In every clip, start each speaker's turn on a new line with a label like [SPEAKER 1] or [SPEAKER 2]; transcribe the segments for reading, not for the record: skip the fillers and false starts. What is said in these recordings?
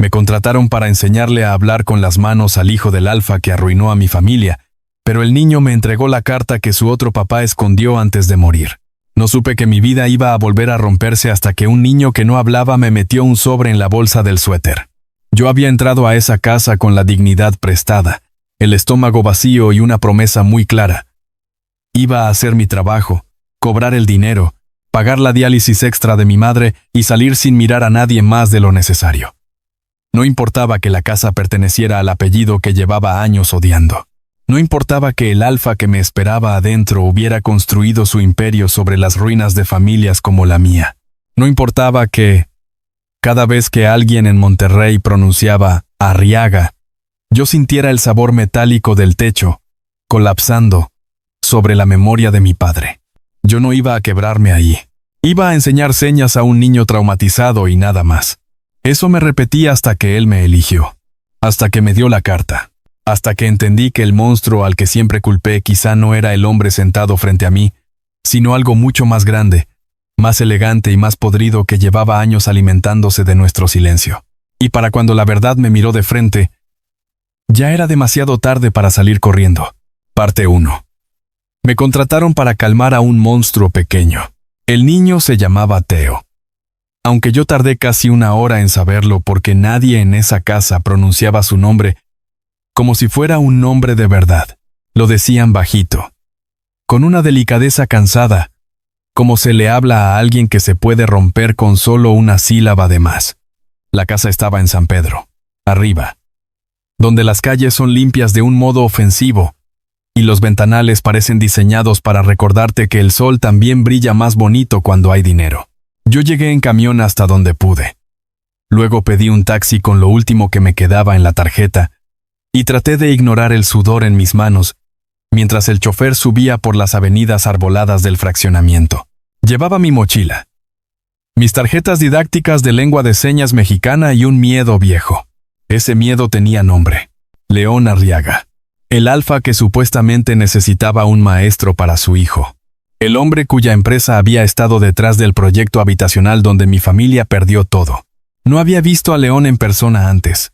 [SPEAKER 1] Me contrataron para enseñarle a hablar con las manos al hijo del Alfa que arruinó a mi familia, pero el niño me entregó la carta que su otro papá escondió antes de morir. No supe que mi vida iba a volver a romperse hasta que un niño que no hablaba me metió un sobre en la bolsa del suéter. Yo había entrado a esa casa con la dignidad prestada, el estómago vacío y una promesa muy clara. Iba a hacer mi trabajo, cobrar el dinero, pagar la diálisis extra de mi madre y salir sin mirar a nadie más de lo necesario. No importaba que la casa perteneciera al apellido que llevaba años odiando. No importaba que el Alfa que me esperaba adentro hubiera construido su imperio sobre las ruinas de familias como la mía. No importaba que, cada vez que alguien en Monterrey pronunciaba Arriaga, yo sintiera el sabor metálico del techo, colapsando, sobre la memoria de mi padre. Yo no iba a quebrarme ahí. Iba a enseñar señas a un niño traumatizado y nada más. Eso me repetí hasta que él me eligió. Hasta que me dio la carta. Hasta que entendí que el monstruo al que siempre culpé quizá no era el hombre sentado frente a mí, sino algo mucho más grande, más elegante y más podrido que llevaba años alimentándose de nuestro silencio. Y para cuando la verdad me miró de frente, ya era demasiado tarde para salir corriendo. Parte 1. Me contrataron para calmar a un monstruo pequeño. El niño se llamaba Teo. Aunque yo tardé casi una hora en saberlo porque nadie en esa casa pronunciaba su nombre como si fuera un nombre de verdad. Lo decían bajito, con una delicadeza cansada, como se le habla a alguien que se puede romper con solo una sílaba de más. La casa estaba en San Pedro, arriba, donde las calles son limpias de un modo ofensivo, y los ventanales parecen diseñados para recordarte que el sol también brilla más bonito cuando hay dinero. Yo llegué en camión hasta donde pude. Luego pedí un taxi con lo último que me quedaba en la tarjeta, y traté de ignorar el sudor en mis manos, mientras el chofer subía por las avenidas arboladas del fraccionamiento. Llevaba mi mochila, mis tarjetas didácticas de lengua de señas mexicana y un miedo viejo. Ese miedo tenía nombre: León Arriaga, el Alfa que supuestamente necesitaba un maestro para su hijo. El hombre cuya empresa había estado detrás del proyecto habitacional donde mi familia perdió todo. No había visto a León en persona antes.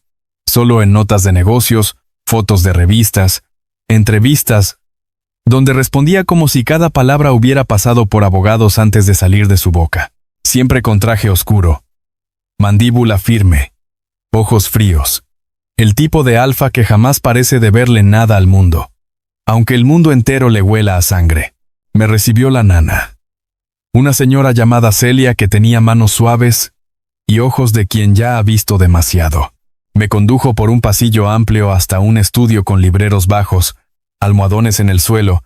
[SPEAKER 1] Solo en notas de negocios, fotos de revistas, entrevistas, donde respondía como si cada palabra hubiera pasado por abogados antes de salir de su boca. Siempre con traje oscuro, mandíbula firme, ojos fríos. El tipo de Alfa que jamás parece deberle nada al mundo, aunque el mundo entero le huela a sangre. Me recibió la nana, una señora llamada Celia que tenía manos suaves y ojos de quien ya ha visto demasiado. Me condujo por un pasillo amplio hasta un estudio con libreros bajos, almohadones en el suelo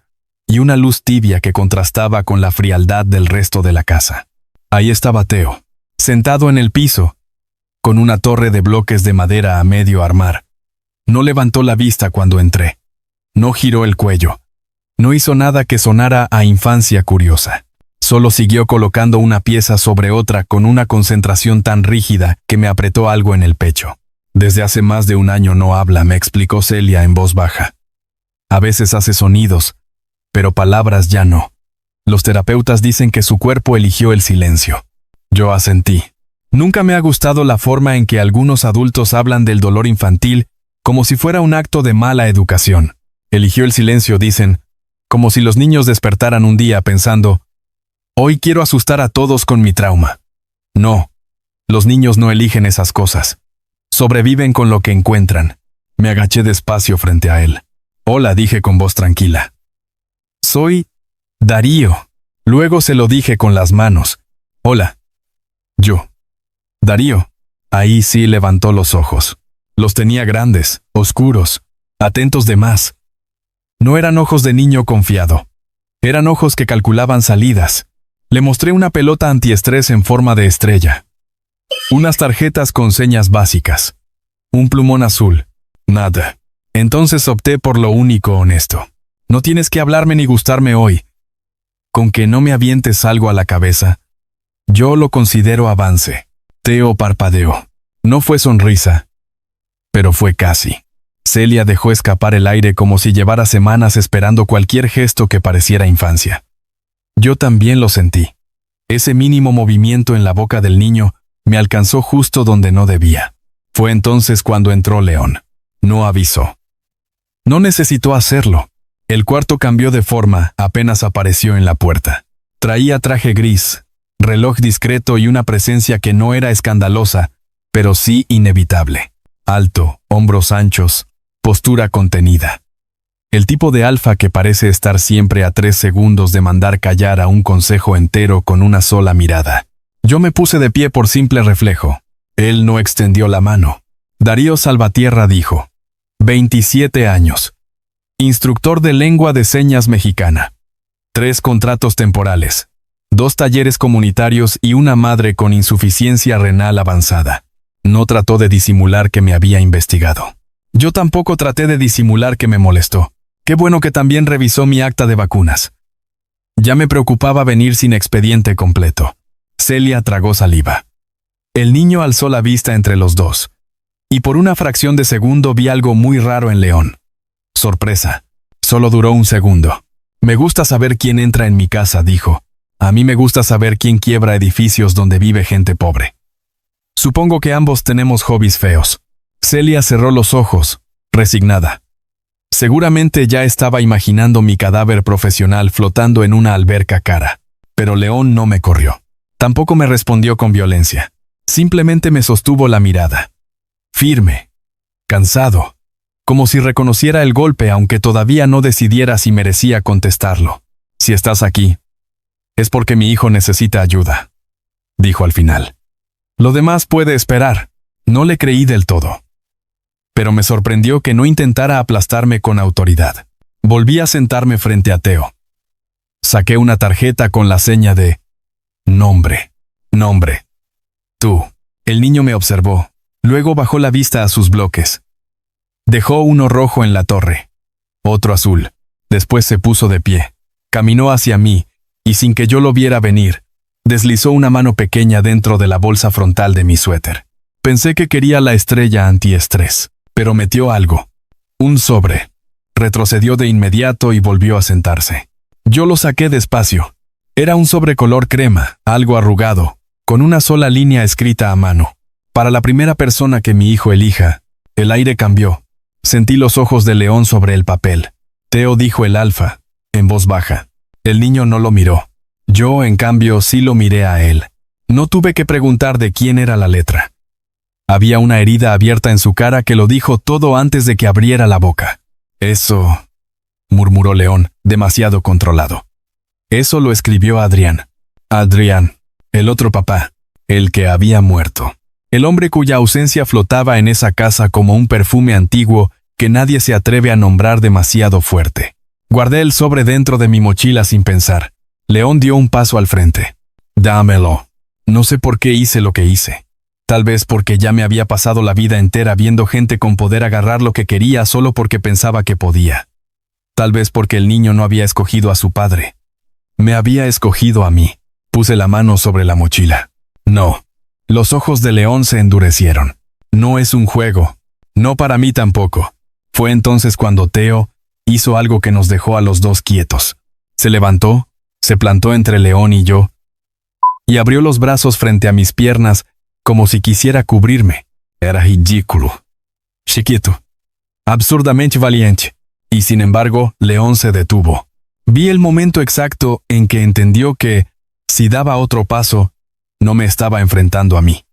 [SPEAKER 1] y una luz tibia que contrastaba con la frialdad del resto de la casa. Ahí estaba Teo, sentado en el piso, con una torre de bloques de madera a medio armar. No levantó la vista cuando entré. No giró el cuello. No hizo nada que sonara a infancia curiosa. Solo siguió colocando una pieza sobre otra con una concentración tan rígida que me apretó algo en el pecho. Desde hace más de un año no habla, me explicó Celia en voz baja. A veces hace sonidos, pero palabras ya no. Los terapeutas dicen que su cuerpo eligió el silencio. Yo asentí. Nunca me ha gustado la forma en que algunos adultos hablan del dolor infantil como si fuera un acto de mala educación. Eligió el silencio, dicen, como si los niños despertaran un día pensando, hoy quiero asustar a todos con mi trauma. No, los niños no eligen esas cosas. Sobreviven con lo que encuentran. Me agaché despacio frente a él. Hola, dije con voz tranquila. Soy Darío. Luego se lo dije con las manos. Hola. Yo. Darío. Ahí sí levantó los ojos. Los tenía grandes, oscuros, atentos de más. No eran ojos de niño confiado. Eran ojos que calculaban salidas. Le mostré una pelota antiestrés en forma de estrella. Unas tarjetas con señas básicas. Un plumón azul. Nada. Entonces opté por lo único honesto. No tienes que hablarme ni gustarme hoy. Con que no me avientes algo a la cabeza, yo lo considero avance. Teo parpadeó. No fue sonrisa, pero fue casi. Celia dejó escapar el aire como si llevara semanas esperando cualquier gesto que pareciera infancia. Yo también lo sentí. Ese mínimo movimiento en la boca del niño me alcanzó justo donde no debía. Fue entonces cuando entró León. No avisó. No necesitó hacerlo. El cuarto cambió de forma apenas apareció en la puerta. Traía traje gris, reloj discreto y una presencia que no era escandalosa, pero sí inevitable. Alto, hombros anchos, postura contenida. El tipo de alfa que parece estar siempre a 3 segundos de mandar callar a un consejo entero con una sola mirada. Yo me puse de pie por simple reflejo. Él no extendió la mano. Darío Salvatierra dijo: 27 años. Instructor de lengua de señas mexicana. 3 contratos temporales. 2 talleres comunitarios y una madre con insuficiencia renal avanzada. No trató de disimular que me había investigado. Yo tampoco traté de disimular que me molestó. Qué bueno que también revisó mi acta de vacunas. Ya me preocupaba venir sin expediente completo. Celia tragó saliva. El niño alzó la vista entre los dos. Y por una fracción de segundo vi algo muy raro en León. Sorpresa. Solo duró un segundo. Me gusta saber quién entra en mi casa, dijo. A mí me gusta saber quién quiebra edificios donde vive gente pobre. Supongo que ambos tenemos hobbies feos. Celia cerró los ojos, resignada. Seguramente ya estaba imaginando mi cadáver profesional flotando en una alberca cara. Pero León no me corrió. Tampoco me respondió con violencia. Simplemente me sostuvo la mirada. Firme. Cansado. Como si reconociera el golpe aunque todavía no decidiera si merecía contestarlo. Si estás aquí, es porque mi hijo necesita ayuda, dijo al final. Lo demás puede esperar. No le creí del todo. Pero me sorprendió que no intentara aplastarme con autoridad. Volví a sentarme frente a Teo. Saqué una tarjeta con la seña de nombre. Tú. El niño me observó. Luego bajó la vista a sus bloques. Dejó uno rojo en la torre. Otro azul. Después se puso de pie. Caminó hacia mí, y sin que yo lo viera venir, deslizó una mano pequeña dentro de la bolsa frontal de mi suéter. Pensé que quería la estrella antiestrés, pero metió algo. Un sobre. Retrocedió de inmediato y volvió a sentarse. Yo lo saqué despacio. Era un sobre color crema, algo arrugado, con una sola línea escrita a mano. Para la primera persona que mi hijo elija. El aire cambió. Sentí los ojos de León sobre el papel. Teo dijo el alfa, en voz baja. El niño no lo miró. Yo, en cambio, sí lo miré a él. No tuve que preguntar de quién era la letra. Había una herida abierta en su cara que lo dijo todo antes de que abriera la boca. Eso, murmuró León, demasiado controlado. Eso lo escribió Adrián. Adrián, el otro papá, el que había muerto. El hombre cuya ausencia flotaba en esa casa como un perfume antiguo que nadie se atreve a nombrar demasiado fuerte. Guardé el sobre dentro de mi mochila sin pensar. León dio un paso al frente. Dámelo. No sé por qué hice lo que hice. Tal vez porque ya me había pasado la vida entera viendo gente con poder agarrar lo que quería solo porque pensaba que podía. Tal vez porque el niño no había escogido a su padre. Me había escogido a mí. Puse la mano sobre la mochila. No. Los ojos de León se endurecieron. No es un juego. No para mí tampoco. Fue entonces cuando Teo hizo algo que nos dejó a los dos quietos. Se levantó, se plantó entre León y yo, y abrió los brazos frente a mis piernas como si quisiera cubrirme. Era ridículo. Chiquito. Absurdamente valiente. Y sin embargo, León se detuvo. Vi el momento exacto en que entendió que, si daba otro paso, no me estaba enfrentando a mí.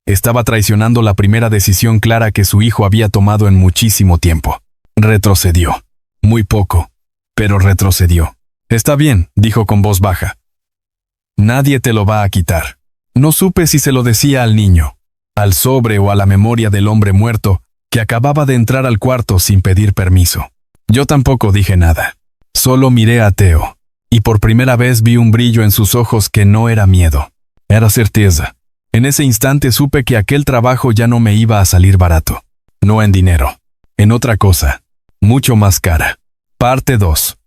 [SPEAKER 1] Estaba traicionando la primera decisión clara que su hijo había tomado en muchísimo tiempo. Retrocedió. Muy poco, pero retrocedió. Está bien, dijo con voz baja. Nadie te lo va a quitar. No supe si se lo decía al niño, al sobre o a la memoria del hombre muerto que acababa de entrar al cuarto sin pedir permiso. Yo tampoco dije nada. Solo miré a Teo, y por primera vez vi un brillo en sus ojos que no era miedo. Era certeza. En ese instante supe que aquel trabajo ya no me iba a salir barato. No en dinero. En otra cosa. Mucho más cara. Parte 2.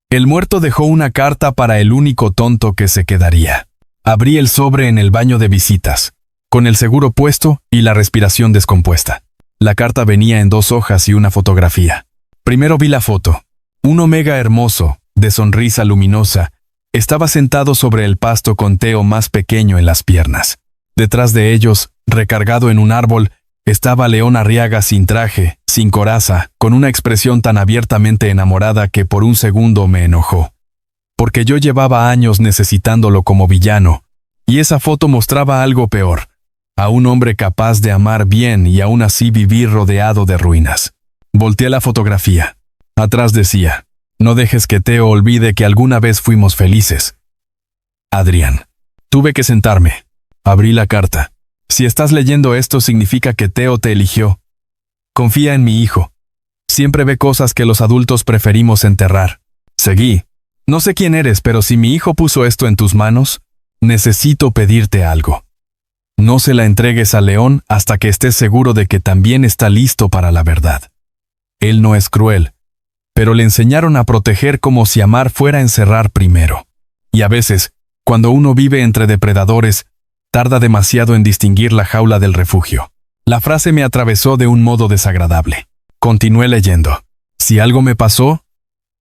[SPEAKER 1] El muerto dejó una carta para el único tonto que se quedaría. Abrí el sobre en el baño de visitas, con el seguro puesto y la respiración descompuesta. La carta venía en 2 hojas y una fotografía. Primero vi la foto. Un omega hermoso, de sonrisa luminosa, estaba sentado sobre el pasto con Teo más pequeño en las piernas. Detrás de ellos, recargado en un árbol, Estaba León Arriaga sin traje, sin coraza, con una expresión tan abiertamente enamorada que por un segundo me enojó. Porque yo llevaba años necesitándolo como villano, y esa foto mostraba algo peor, a un hombre capaz de amar bien y aún así vivir rodeado de ruinas. Volteé la fotografía. Atrás decía: no dejes que Teo olvide que alguna vez fuimos felices. Adrián. Tuve que sentarme. Abrí la carta. Si estás leyendo esto significa que Teo te eligió. Confía en mi hijo. Siempre ve cosas que los adultos preferimos enterrar. Seguí. No sé quién eres, pero si mi hijo puso esto en tus manos, necesito pedirte algo. No se la entregues a León hasta que estés seguro de que también está listo para la verdad. Él no es cruel, pero le enseñaron a proteger como si amar fuera encerrar primero. Y a veces, cuando uno vive entre depredadores, tarda demasiado en distinguir la jaula del refugio. La frase me atravesó de un modo desagradable. Continué leyendo. Si algo me pasó,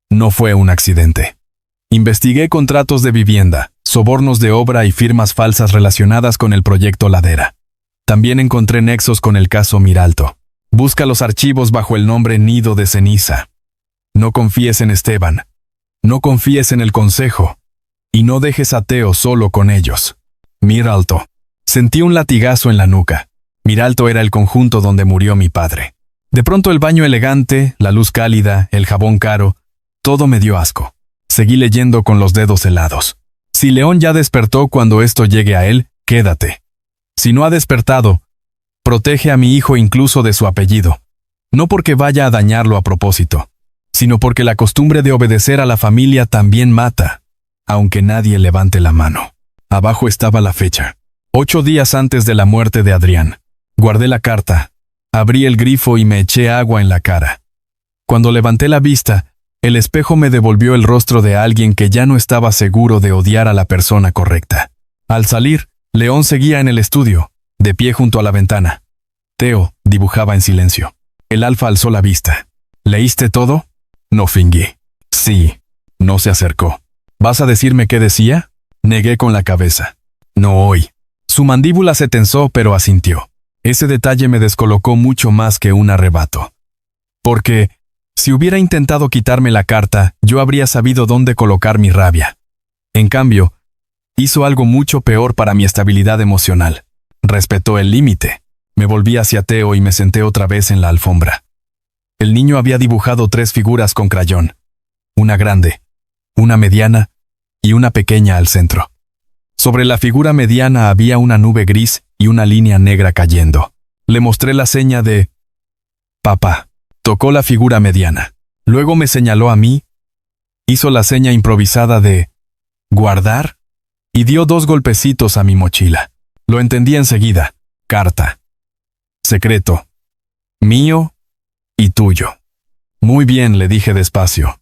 [SPEAKER 1] no fue un accidente. Investigué contratos de vivienda, sobornos de obra y firmas falsas relacionadas con el proyecto Ladera. También encontré nexos con el caso Miralto. Busca los archivos bajo el nombre Nido de Ceniza. No confíes en Esteban. No confíes en el consejo. Y no dejes a Teo solo con ellos. Miralto. Sentí un latigazo en la nuca. Miralto era el conjunto donde murió mi padre. De pronto el baño elegante, la luz cálida, el jabón caro, todo me dio asco. Seguí leyendo con los dedos helados. Si León ya despertó cuando esto llegue a él, quédate. Si no ha despertado, protege a mi hijo incluso de su apellido. No porque vaya a dañarlo a propósito, sino porque la costumbre de obedecer a la familia también mata, aunque nadie levante la mano. Abajo estaba la fecha. 8 días antes de la muerte de Adrián. Guardé la carta, abrí el grifo y me eché agua en la cara. Cuando levanté la vista, el espejo me devolvió el rostro de alguien que ya no estaba seguro de odiar a la persona correcta. Al salir, León seguía en el estudio, de pie junto a la ventana. Teo dibujaba en silencio. El Alfa alzó la vista. ¿Leíste todo? No fingí. Sí. No se acercó. ¿Vas a decirme qué decía? Negué con la cabeza. No hoy. Su mandíbula se tensó, pero asintió. Ese detalle me descolocó mucho más que un arrebato. Porque, si hubiera intentado quitarme la carta, yo habría sabido dónde colocar mi rabia. En cambio, hizo algo mucho peor para mi estabilidad emocional. Respetó el límite. Me volví hacia Teo y me senté otra vez en la alfombra. El niño había dibujado 3 figuras con crayón. Una grande, una mediana y una pequeña al centro. Sobre la figura mediana había una nube gris y una línea negra cayendo. Le mostré la seña de papá. Tocó la figura mediana. Luego me señaló a mí, hizo la seña improvisada de guardar y dio 2 golpecitos a mi mochila. Lo entendí enseguida. Carta. Secreto. Mío y tuyo. Muy bien, le dije despacio.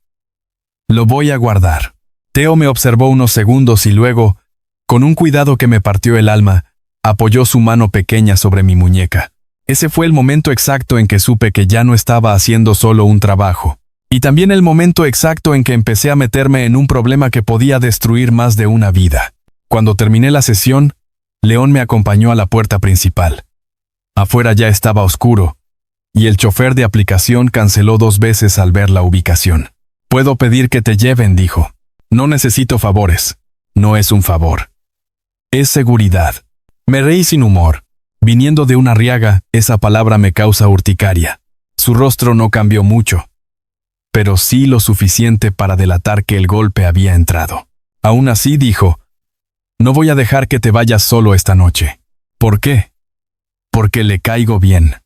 [SPEAKER 1] Lo voy a guardar. Teo me observó unos segundos y luego, con un cuidado que me partió el alma, apoyó su mano pequeña sobre mi muñeca. Ese fue el momento exacto en que supe que ya no estaba haciendo solo un trabajo. Y también el momento exacto en que empecé a meterme en un problema que podía destruir más de una vida. Cuando terminé la sesión, León me acompañó a la puerta principal. Afuera ya estaba oscuro, y el chofer de aplicación canceló 2 veces al ver la ubicación. «Puedo pedir que te lleven», dijo. «No necesito favores. No es un favor. Es seguridad». Me reí sin humor. Viniendo de una Arriaga, esa palabra me causa urticaria. Su rostro no cambió mucho, pero sí lo suficiente para delatar que el golpe había entrado. Aún así dijo, «No voy a dejar que te vayas solo esta noche». ¿Por qué? Porque le caigo bien.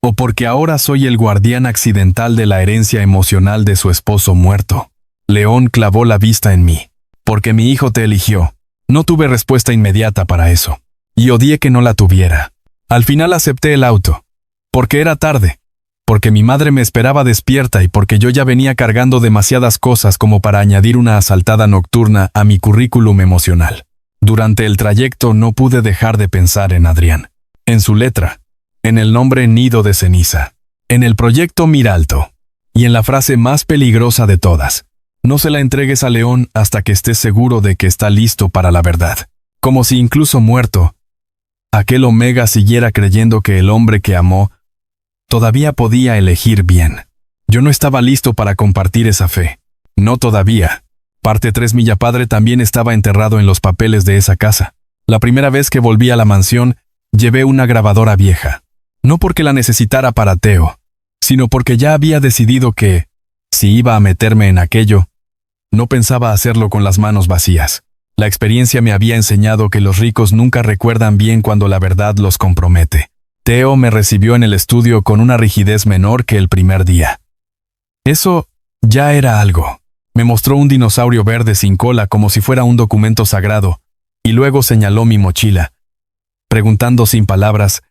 [SPEAKER 1] O porque ahora soy el guardián accidental de la herencia emocional de su esposo muerto. León clavó la vista en mí. Porque mi hijo te eligió. No tuve respuesta inmediata para eso. Y odié que no la tuviera. Al final acepté el auto. Porque era tarde. Porque mi madre me esperaba despierta y porque yo ya venía cargando demasiadas cosas como para añadir una asaltada nocturna a mi currículum emocional. Durante el trayecto no pude dejar de pensar en Adrián. En su letra. En el nombre Nido de Ceniza. En el proyecto Miralto. Y en la frase más peligrosa de todas. No se la entregues a León hasta que estés seguro de que está listo para la verdad. Como si incluso muerto, aquel Omega siguiera creyendo que el hombre que amó todavía podía elegir bien. Yo no estaba listo para compartir esa fe. No todavía. Parte 3. Mi padre también estaba enterrado en los papeles de esa casa. La primera vez que volví a la mansión, llevé una grabadora vieja. No porque la necesitara para Theo, sino porque ya había decidido que, si iba a meterme en aquello, no pensaba hacerlo con las manos vacías. La experiencia me había enseñado que los ricos nunca recuerdan bien cuando la verdad los compromete. Theo me recibió en el estudio con una rigidez menor que el primer día. Eso ya era algo. Me mostró un dinosaurio verde sin cola como si fuera un documento sagrado, y luego señaló mi mochila, preguntando sin palabras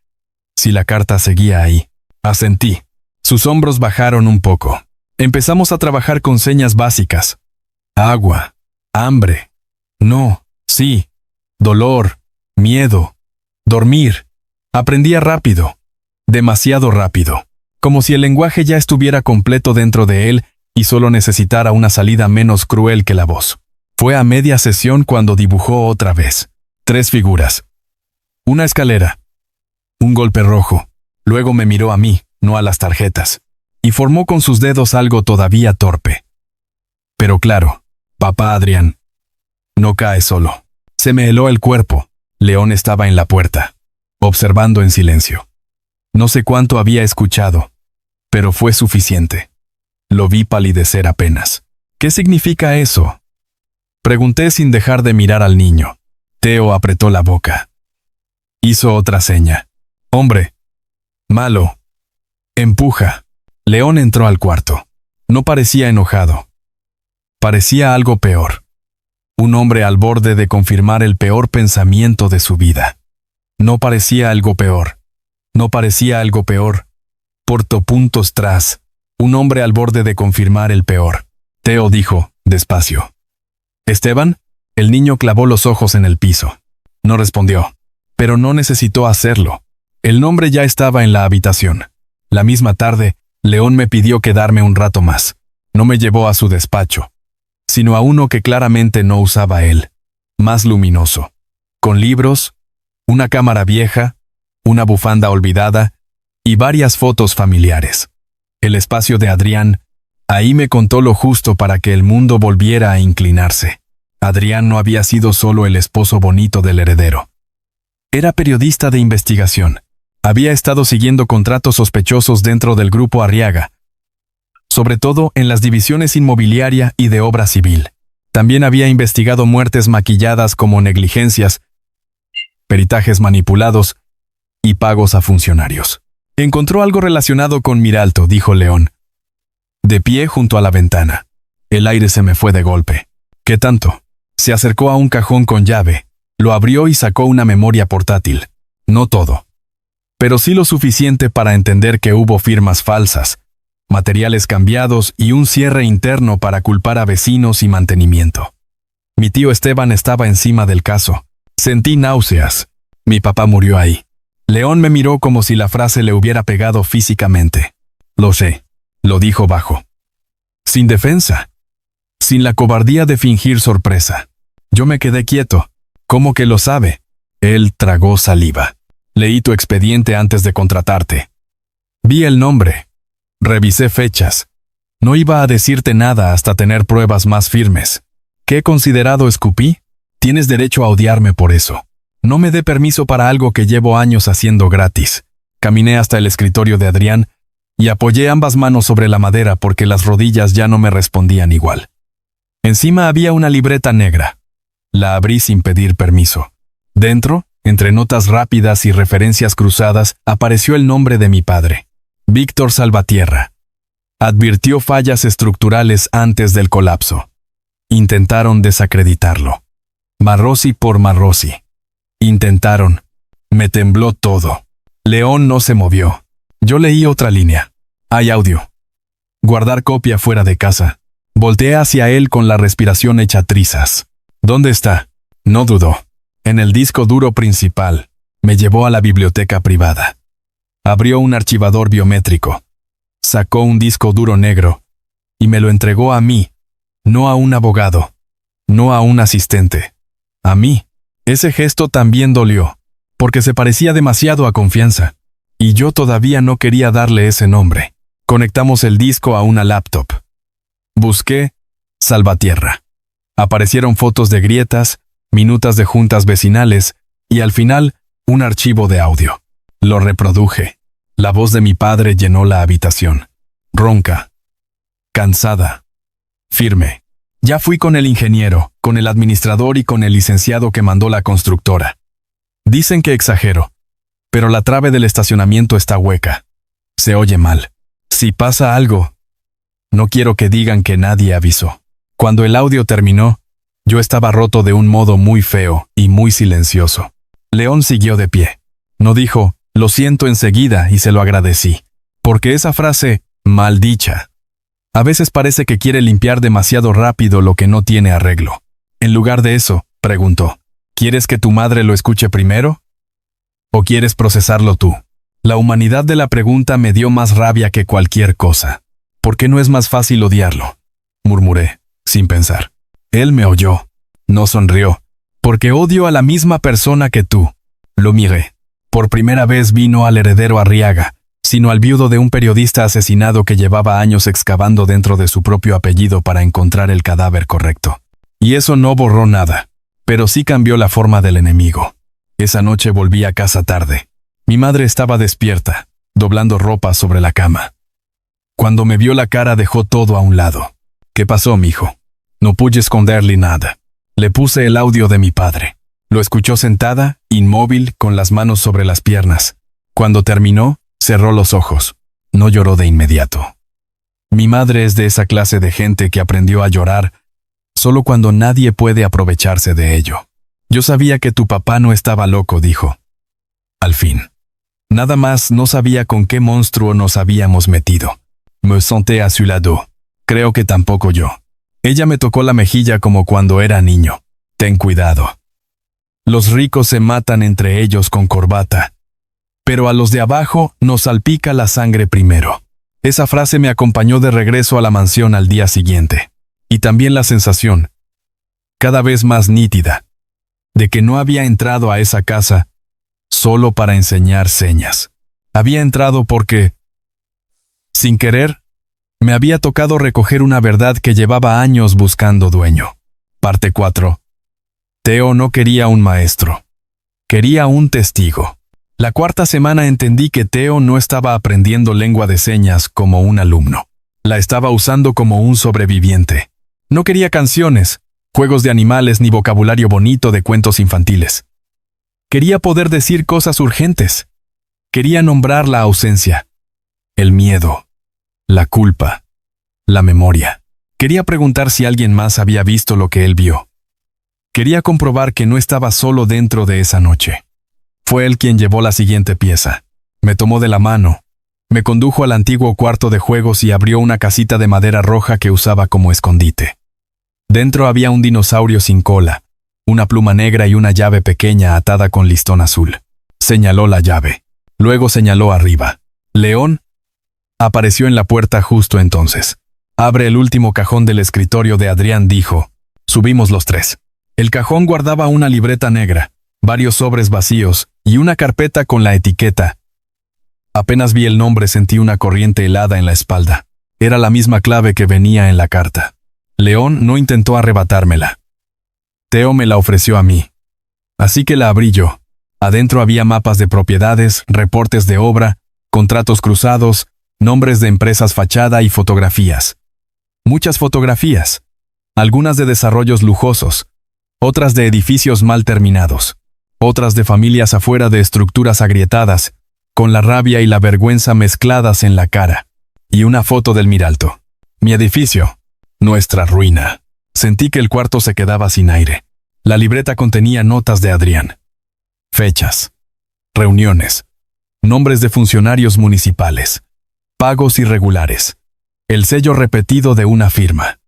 [SPEAKER 1] si la carta seguía ahí. Asentí. Sus hombros bajaron un poco. Empezamos a trabajar con señas básicas. Agua, hambre, no, sí, dolor, miedo, dormir. Aprendía rápido, demasiado rápido, como si el lenguaje ya estuviera completo dentro de él y solo necesitara una salida menos cruel que la voz. Fue a media sesión cuando dibujó otra vez. 3 figuras. Una escalera. Un golpe rojo. Luego me miró a mí, no a las tarjetas, y formó con sus dedos algo todavía torpe. Pero claro, papá Adrián no cae solo. Se me heló el cuerpo. León estaba en la puerta, observando en silencio. No sé cuánto había escuchado, pero fue suficiente. Lo vi palidecer apenas. ¿Qué significa eso? Pregunté sin dejar de mirar al niño. Theo apretó la boca. Hizo otra seña. Hombre. Malo. Empuja. León entró al cuarto. No parecía enojado. Parecía algo peor. Un hombre al borde de confirmar el peor pensamiento de su vida. No parecía algo peor. No parecía algo peor. Portopuntos tras. Un hombre al borde de confirmar el peor. Theo dijo, despacio. ¿Esteban? El niño clavó los ojos en el piso. No respondió. Pero no necesitó hacerlo. El nombre ya estaba en la habitación. La misma tarde, León me pidió quedarme un rato más. No me llevó a su despacho, sino a uno que claramente no usaba él. Más luminoso. Con libros, una cámara vieja, una bufanda olvidada y varias fotos familiares. El espacio de Adrián, ahí me contó lo justo para que el mundo volviera a inclinarse. Adrián no había sido solo el esposo bonito del heredero. Era periodista de investigación. Había estado siguiendo contratos sospechosos dentro del grupo Arriaga, sobre todo en las divisiones inmobiliaria y de obra civil. También había investigado muertes maquilladas como negligencias, peritajes manipulados y pagos a funcionarios. Encontró algo relacionado con Miralto, dijo León. De pie junto a la ventana. El aire se me fue de golpe. ¿Qué tanto? Se acercó a un cajón con llave, lo abrió y sacó una memoria portátil. No todo, pero sí lo suficiente para entender que hubo firmas falsas, materiales cambiados y un cierre interno para culpar a vecinos y mantenimiento. Mi tío Esteban estaba encima del caso. Sentí náuseas. Mi papá murió ahí. León me miró como si la frase le hubiera pegado físicamente. Lo sé, lo dijo bajo. Sin defensa. Sin la cobardía de fingir sorpresa. Yo me quedé quieto. ¿Cómo que lo sabe? Él tragó saliva. Leí tu expediente antes de contratarte. Vi el nombre. Revisé fechas. No iba a decirte nada hasta tener pruebas más firmes. ¿Qué he considerado escupí? Tienes derecho a odiarme por eso. No me dé permiso para algo que llevo años haciendo gratis. Caminé hasta el escritorio de Adrián y apoyé ambas manos sobre la madera porque las rodillas ya no me respondían igual. Encima había una libreta negra. La abrí sin pedir permiso. Dentro, entre notas rápidas y referencias cruzadas, apareció el nombre de mi padre. Víctor Salvatierra. Advirtió fallas estructurales antes del colapso. Intentaron desacreditarlo. Marrossi por Marrossi. Intentaron. Me tembló todo. León no se movió. Yo leí otra línea. Hay audio. Guardar copia fuera de casa. Volteé hacia él con la respiración hecha trizas. ¿Dónde está? No dudó. En el disco duro principal. Me llevó a la biblioteca privada. Abrió un archivador biométrico. Sacó un disco duro negro. Y me lo entregó a mí. No a un abogado. No a un asistente. A mí. Ese gesto también dolió. porque se parecía demasiado a Confianza. Y yo todavía no quería darle ese nombre. Conectamos el disco a una laptop. Busqué Salvatierra. Aparecieron fotos de grietas, minutas de juntas vecinales y al final un archivo de audio. Lo reproduje. La voz de mi padre llenó la habitación. Ronca. Cansada. Firme. Ya fui con el ingeniero, con el administrador y con el licenciado que mandó la constructora. Dicen que exagero, pero la trave del estacionamiento está hueca. Se oye mal. Si pasa algo, no quiero que digan que nadie avisó. Cuando el audio terminó, yo estaba roto de un modo muy feo y muy silencioso. León siguió de pie. No dijo, lo siento enseguida y se lo agradecí. Porque esa frase, maldicha, a veces parece que quiere limpiar demasiado rápido lo que no tiene arreglo. En lugar de eso, preguntó, ¿quieres que tu madre lo escuche primero? ¿O quieres procesarlo tú? La humanidad de la pregunta me dio más rabia que cualquier cosa. ¿Por qué no es más fácil odiarlo? Murmuré, sin pensar. Él me oyó. No sonrió. Porque odio a la misma persona que tú. Lo miré. Por primera vez vino al heredero Arriaga, sino al viudo de un periodista asesinado que llevaba años excavando dentro de su propio apellido para encontrar el cadáver correcto. Y eso no borró nada, pero sí cambió la forma del enemigo. Esa noche volví a casa tarde. Mi madre estaba despierta, doblando ropa sobre la cama. Cuando me vio la cara dejó todo a un lado. ¿Qué pasó, mijo? No pude esconderle nada. Le puse el audio de mi padre. Lo escuchó sentada, inmóvil, con las manos sobre las piernas. Cuando terminó, cerró los ojos. No lloró de inmediato. Mi madre es de esa clase de gente que aprendió a llorar solo cuando nadie puede aprovecharse de ello. Yo sabía que tu papá no estaba loco, dijo. Al fin. Nada más no sabía con qué monstruo nos habíamos metido. Me senté a su lado. Creo que tampoco yo. Ella me tocó la mejilla como cuando era niño. Ten cuidado. Los ricos se matan entre ellos con corbata. Pero a los de abajo nos salpica la sangre primero. Esa frase me acompañó de regreso a la mansión al día siguiente. Y también la sensación, cada vez más nítida, de que no había entrado a esa casa solo para enseñar señas. Había entrado porque, sin querer, me había tocado recoger una verdad que llevaba años buscando dueño. Parte 4. Teo no quería un maestro. Quería un testigo. La cuarta semana entendí que Teo no estaba aprendiendo lengua de señas como un alumno. La estaba usando como un sobreviviente. No quería canciones, juegos de animales ni vocabulario bonito de cuentos infantiles. Quería poder decir cosas urgentes. Quería nombrar la ausencia, el miedo, la culpa, la memoria. Quería preguntar si alguien más había visto lo que él vio. Quería comprobar que no estaba solo dentro de esa noche. Fue él quien llevó la siguiente pieza. Me tomó de la mano, me condujo al antiguo cuarto de juegos y abrió una casita de madera roja que usaba como escondite. Dentro había un dinosaurio sin cola, una pluma negra y una llave pequeña atada con listón azul. Señaló la llave. Luego señaló arriba. León apareció en la puerta justo entonces. Abre el último cajón del escritorio de Adrián, dijo. Subimos los tres. El cajón guardaba una libreta negra, varios sobres vacíos y una carpeta con la etiqueta. Apenas vi el nombre sentí una corriente helada en la espalda. Era la misma clave que venía en la carta. León no intentó arrebatármela. Teo me la ofreció a mí. Así que la abrí yo. Adentro había mapas de propiedades, reportes de obra, contratos cruzados, nombres de empresas fachada y fotografías. Muchas fotografías. Algunas de desarrollos lujosos, otras de edificios mal terminados, otras de familias afuera de estructuras agrietadas, con la rabia y la vergüenza mezcladas en la cara, y una foto del Miralto. Mi edificio, nuestra ruina. Sentí que el cuarto se quedaba sin aire. La libreta contenía notas de Adrián. Fechas, reuniones, nombres de funcionarios municipales, pagos irregulares, el sello repetido de una firma.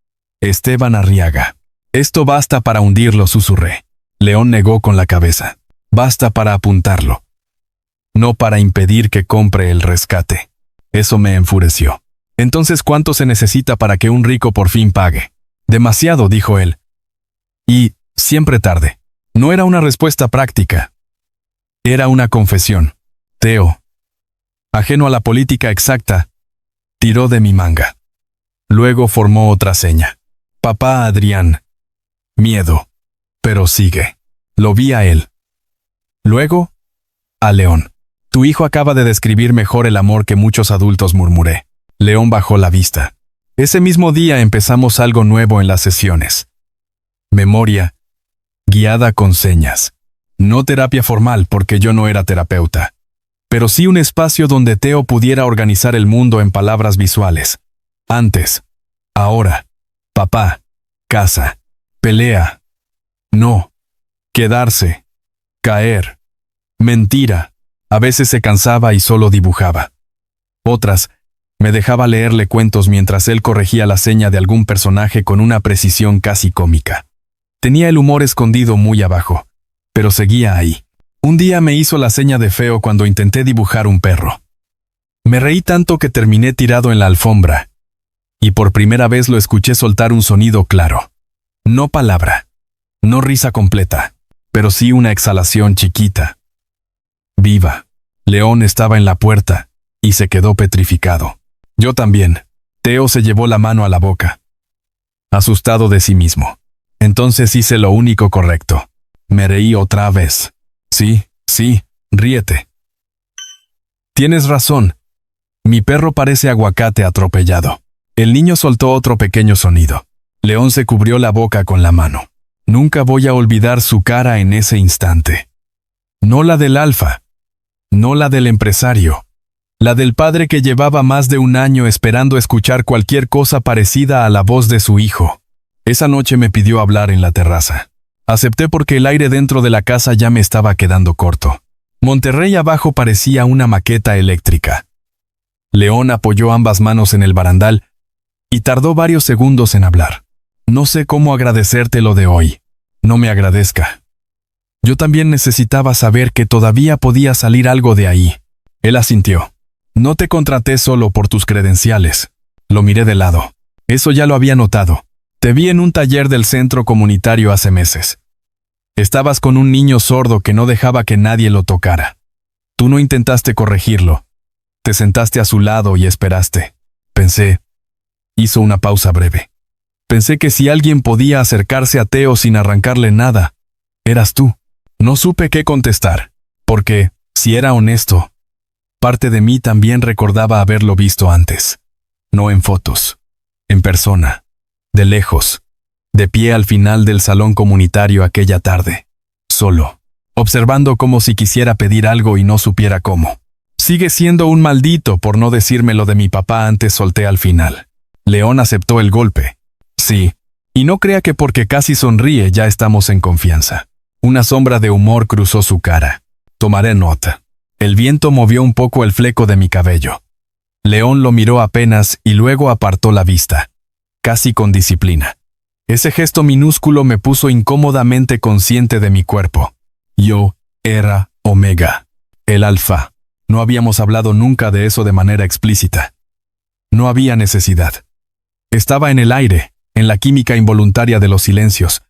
[SPEAKER 1] Esteban Arriaga. Esto basta para hundirlo, susurré. León negó con la cabeza. Basta para apuntarlo. No para impedir que compre el rescate. Eso me enfureció. Entonces, ¿cuánto se necesita para que un rico por fin pague? Demasiado, dijo él. Y, siempre tarde. No era una respuesta práctica. Era una confesión. Teo, ajeno a la política exacta, tiró de mi manga. Luego formó otra seña. Papá Adrián. Miedo. Pero sigue. Lo vi a él. Luego, a León. Tu hijo acaba de describir mejor el amor que muchos adultos, murmuré. León bajó la vista. Ese mismo día empezamos algo nuevo en las sesiones. Memoria, guiada con señas. No terapia formal porque yo no era terapeuta. Pero sí un espacio donde Teo pudiera organizar el mundo en palabras visuales. Antes, ahora, papá, casa, pelea, no, quedarse, caer, mentira. A veces se cansaba y solo dibujaba. Otras, me dejaba leerle cuentos mientras él corregía la seña de algún personaje con una precisión casi cómica. Tenía el humor escondido muy abajo, pero seguía ahí. Un día me hizo la seña de feo cuando intenté dibujar un perro. Me reí tanto que terminé tirado en la alfombra, y por primera vez lo escuché soltar un sonido claro. No palabra, no risa completa, pero sí una exhalación chiquita. Viva. León estaba en la puerta, y se quedó petrificado. Yo también. Teo se llevó la mano a la boca, asustado de sí mismo. Entonces hice lo único correcto. Me reí otra vez. Sí, ríete. Tienes razón. Mi perro parece aguacate atropellado. El niño soltó otro pequeño sonido. León se cubrió la boca con la mano. Nunca voy a olvidar su cara en ese instante. No la del Alfa. No la del empresario. La del padre que llevaba más de un año esperando escuchar cualquier cosa parecida a la voz de su hijo. Esa noche me pidió hablar en la terraza. Acepté porque el aire dentro de la casa ya me estaba quedando corto. Monterrey abajo parecía una maqueta eléctrica. León apoyó ambas manos en el barandal y tardó varios segundos en hablar. No sé cómo agradecerte lo de hoy. No me agradezca. Yo también necesitaba saber que todavía podía salir algo de ahí. Él asintió. No te contraté solo por tus credenciales. Lo miré de lado. Eso ya lo había notado. Te vi en un taller del centro comunitario hace meses. Estabas con un niño sordo que no dejaba que nadie lo tocara. Tú no intentaste corregirlo. Te sentaste a su lado y esperaste. Pensé. Hizo una pausa breve. Pensé que si alguien podía acercarse a Teo sin arrancarle nada, eras tú. No supe qué contestar, porque, si era honesto, parte de mí también recordaba haberlo visto antes. No en fotos, en persona, de lejos, de pie al final del salón comunitario aquella tarde, solo, observando como si quisiera pedir algo y no supiera cómo. Sigue siendo un maldito por no decirme lo de mi papá antes, solté al final. León aceptó el golpe. Sí, y no crea que porque casi sonríe ya estamos en confianza. Una sombra de humor cruzó su cara. Tomaré nota. El viento movió un poco el fleco de mi cabello. León lo miró apenas y luego apartó la vista, casi con disciplina. Ese gesto minúsculo me puso incómodamente consciente de mi cuerpo. Yo era Omega, el Alfa. No habíamos hablado nunca de eso de manera explícita. No había necesidad. Estaba en el aire, en la química involuntaria de los silencios,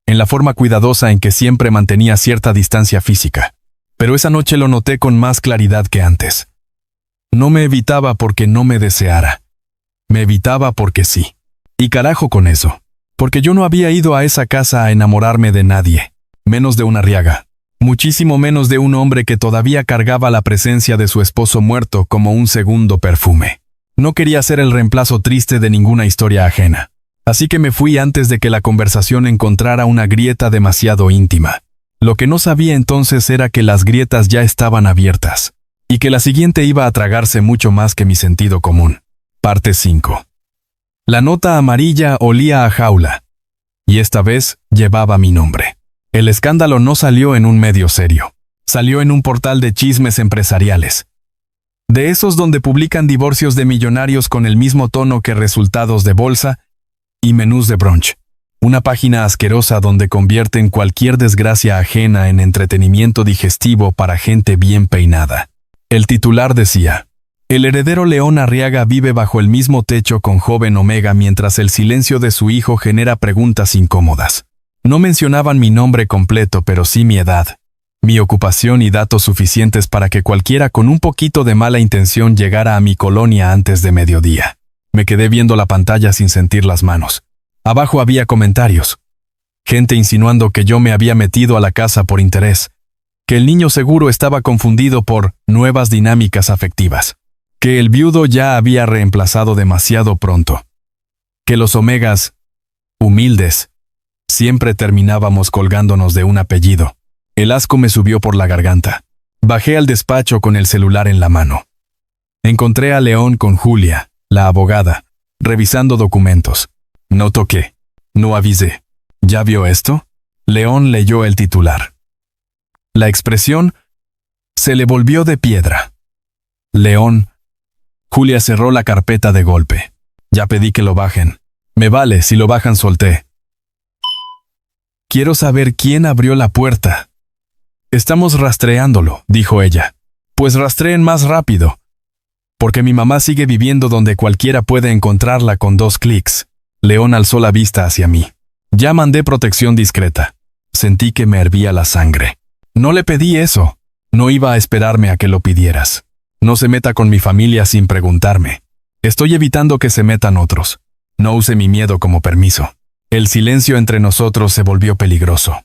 [SPEAKER 1] en la forma cuidadosa en que siempre mantenía cierta distancia física. Pero esa noche lo noté con más claridad que antes. No me evitaba porque no me deseara. Me evitaba porque sí. Y carajo con eso. Porque yo no había ido a esa casa a enamorarme de nadie. Menos de una Arriaga. Muchísimo menos de un hombre que todavía cargaba la presencia de su esposo muerto como un segundo perfume. No quería ser el reemplazo triste de ninguna historia ajena. Así que me fui antes de que la conversación encontrara una grieta demasiado íntima. Lo que no sabía entonces era que las grietas ya estaban abiertas, y que la siguiente iba a tragarse mucho más que mi sentido común. Parte 5. La nota amarilla olía a jaula, y esta vez llevaba mi nombre. El escándalo no salió en un medio serio, salió en un portal de chismes empresariales. De esos donde publican divorcios de millonarios con el mismo tono que resultados de bolsa y menús de brunch. Una página asquerosa donde convierten cualquier desgracia ajena en entretenimiento digestivo para gente bien peinada. El titular decía: el heredero León Arriaga vive bajo el mismo techo con joven Omega mientras el silencio de su hijo genera preguntas incómodas. No mencionaban mi nombre completo, pero sí mi edad, mi ocupación y datos suficientes para que cualquiera con un poquito de mala intención llegara a mi colonia antes de mediodía. Me quedé viendo la pantalla sin sentir las manos. Abajo había comentarios. Gente insinuando que yo me había metido a la casa por interés, que el niño seguro estaba confundido por nuevas dinámicas afectivas, que el viudo ya había reemplazado demasiado pronto, que los omegas, humildes, siempre terminábamos colgándonos de un apellido. El asco me subió por la garganta. Bajé al despacho con el celular en la mano. Encontré a León con Julia, la abogada, revisando documentos. No toqué, no avisé. ¿Ya vio esto? León leyó el titular. La expresión se le volvió de piedra. León. Julia cerró la carpeta de golpe. Ya pedí que lo bajen. Me vale, si lo bajan solté. Quiero saber quién abrió la puerta. Estamos rastreándolo, dijo ella. Pues rastreen más rápido. Porque mi mamá sigue viviendo donde cualquiera puede encontrarla con 2 clics. León alzó la vista hacia mí. Ya mandé protección discreta. Sentí que me hervía la sangre. No le pedí eso. No iba a esperarme a que lo pidieras. No se meta con mi familia sin preguntarme. Estoy evitando que se metan otros. No use mi miedo como permiso. El silencio entre nosotros se volvió peligroso.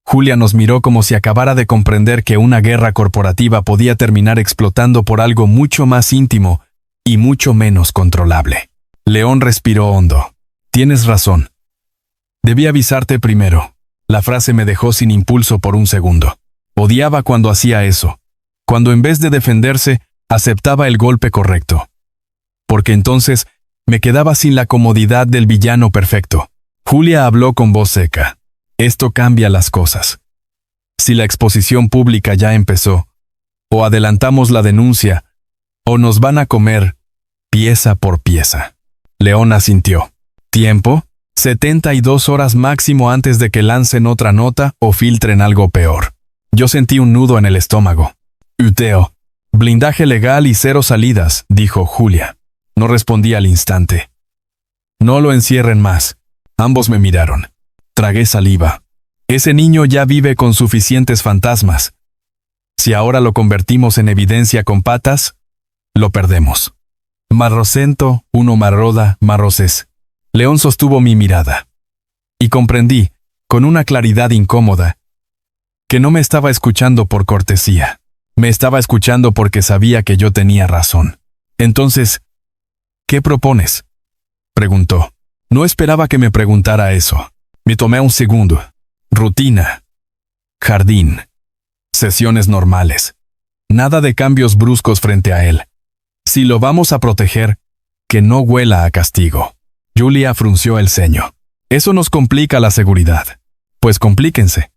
[SPEAKER 1] Julia nos miró como si acabara de comprender que una guerra corporativa podía terminar explotando por algo mucho más íntimo y mucho menos controlable. León respiró hondo. Tienes razón. Debí avisarte primero. La frase me dejó sin impulso por un segundo. Odiaba cuando hacía eso. Cuando en vez de defenderse, aceptaba el golpe correcto. Porque entonces me quedaba sin la comodidad del villano perfecto. Julia habló con voz seca. Esto cambia las cosas. Si la exposición pública ya empezó, o adelantamos la denuncia, o nos van a comer pieza por pieza. León asintió. ¿Tiempo? 72 horas máximo antes de que lancen otra nota o filtren algo peor. Yo sentí un nudo en el estómago. Uteo. Blindaje legal y 0 salidas, dijo Julia. No respondí al instante. No lo encierren más. Ambos me miraron. Tragué saliva. Ese niño ya vive con suficientes fantasmas. Si ahora lo convertimos en evidencia con patas, lo perdemos. Marrocento, uno marroda, marroces. León sostuvo mi mirada. Y comprendí, con una claridad incómoda, que no me estaba escuchando por cortesía. Me estaba escuchando porque sabía que yo tenía razón. Entonces, ¿qué propones?, preguntó. No esperaba que me preguntara eso. Me tomé un segundo. Rutina. Jardín. Sesiones normales. Nada de cambios bruscos frente a él. Si lo vamos a proteger, que no huela a castigo. Julia frunció el ceño. Eso nos complica la seguridad. Pues complíquense.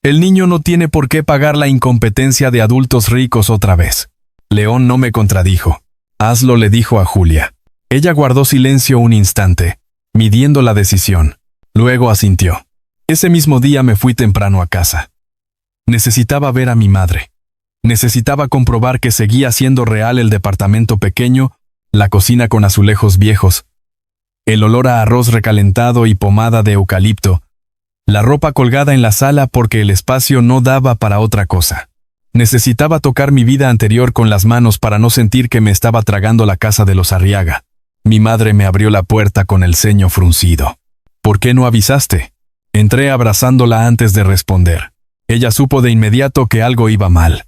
[SPEAKER 1] El niño no tiene por qué pagar la incompetencia de adultos ricos otra vez. León no me contradijo. Hazlo, le dijo a Julia. Ella guardó silencio un instante, midiendo la decisión. Luego asintió. Ese mismo día me fui temprano a casa. Necesitaba ver a mi madre. Necesitaba comprobar que seguía siendo real el departamento pequeño, la cocina con azulejos viejos, el olor a arroz recalentado y pomada de eucalipto, la ropa colgada en la sala porque el espacio no daba para otra cosa. Necesitaba tocar mi vida anterior con las manos para no sentir que me estaba tragando la casa de los Arriaga. Mi madre me abrió la puerta con el ceño fruncido. ¿Por qué no avisaste? Entré abrazándola antes de responder. Ella supo de inmediato que algo iba mal.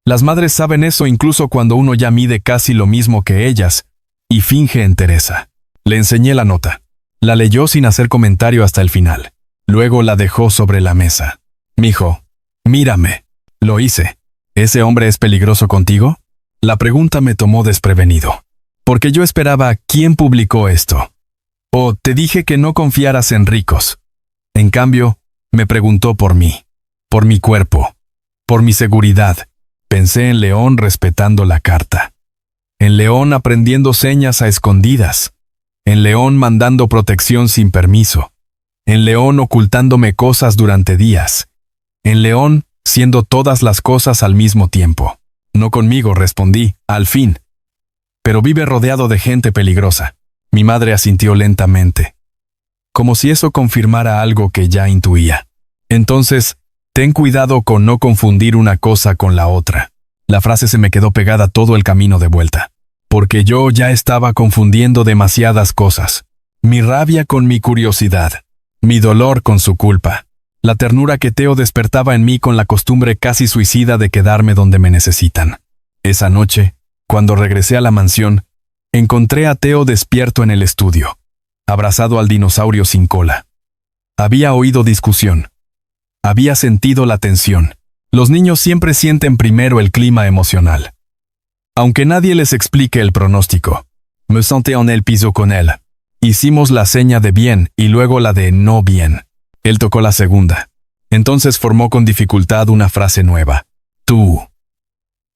[SPEAKER 1] Las madres saben eso incluso cuando uno ya mide casi lo mismo que ellas y finge entereza. Le enseñé la nota. La leyó sin hacer comentario hasta el final. Luego la dejó sobre la mesa. Mijo, mírame. Lo hice. ¿Ese hombre es peligroso contigo? La pregunta me tomó desprevenido. Porque yo esperaba quién publicó esto. O te dije que no confiaras en ricos. En cambio, me preguntó por mí. Por mi cuerpo. Por mi seguridad. Pensé en León respetando la carta. En León aprendiendo señas a escondidas. En León mandando protección sin permiso. En León ocultándome cosas durante días. En León siendo todas las cosas al mismo tiempo. No conmigo, respondí, al fin. Pero vive rodeado de gente peligrosa. Mi madre asintió lentamente. Como si eso confirmara algo que ya intuía. Entonces, Ten cuidado con no confundir una cosa con la otra. La frase se me quedó pegada todo el camino de vuelta. Porque yo ya estaba confundiendo demasiadas cosas. Mi rabia con mi curiosidad. Mi dolor con su culpa. La ternura que Theo despertaba en mí con la costumbre casi suicida de quedarme donde me necesitan. Esa noche, cuando regresé a la mansión, encontré a Theo despierto en el estudio, abrazado al dinosaurio sin cola. Había oído discusión. Había sentido la tensión. Los niños siempre sienten primero el clima emocional. Aunque nadie les explique el pronóstico. Me senté en el piso con él. Hicimos la seña de bien y luego la de no bien. Él tocó la segunda. Entonces formó con dificultad una frase nueva. Tú.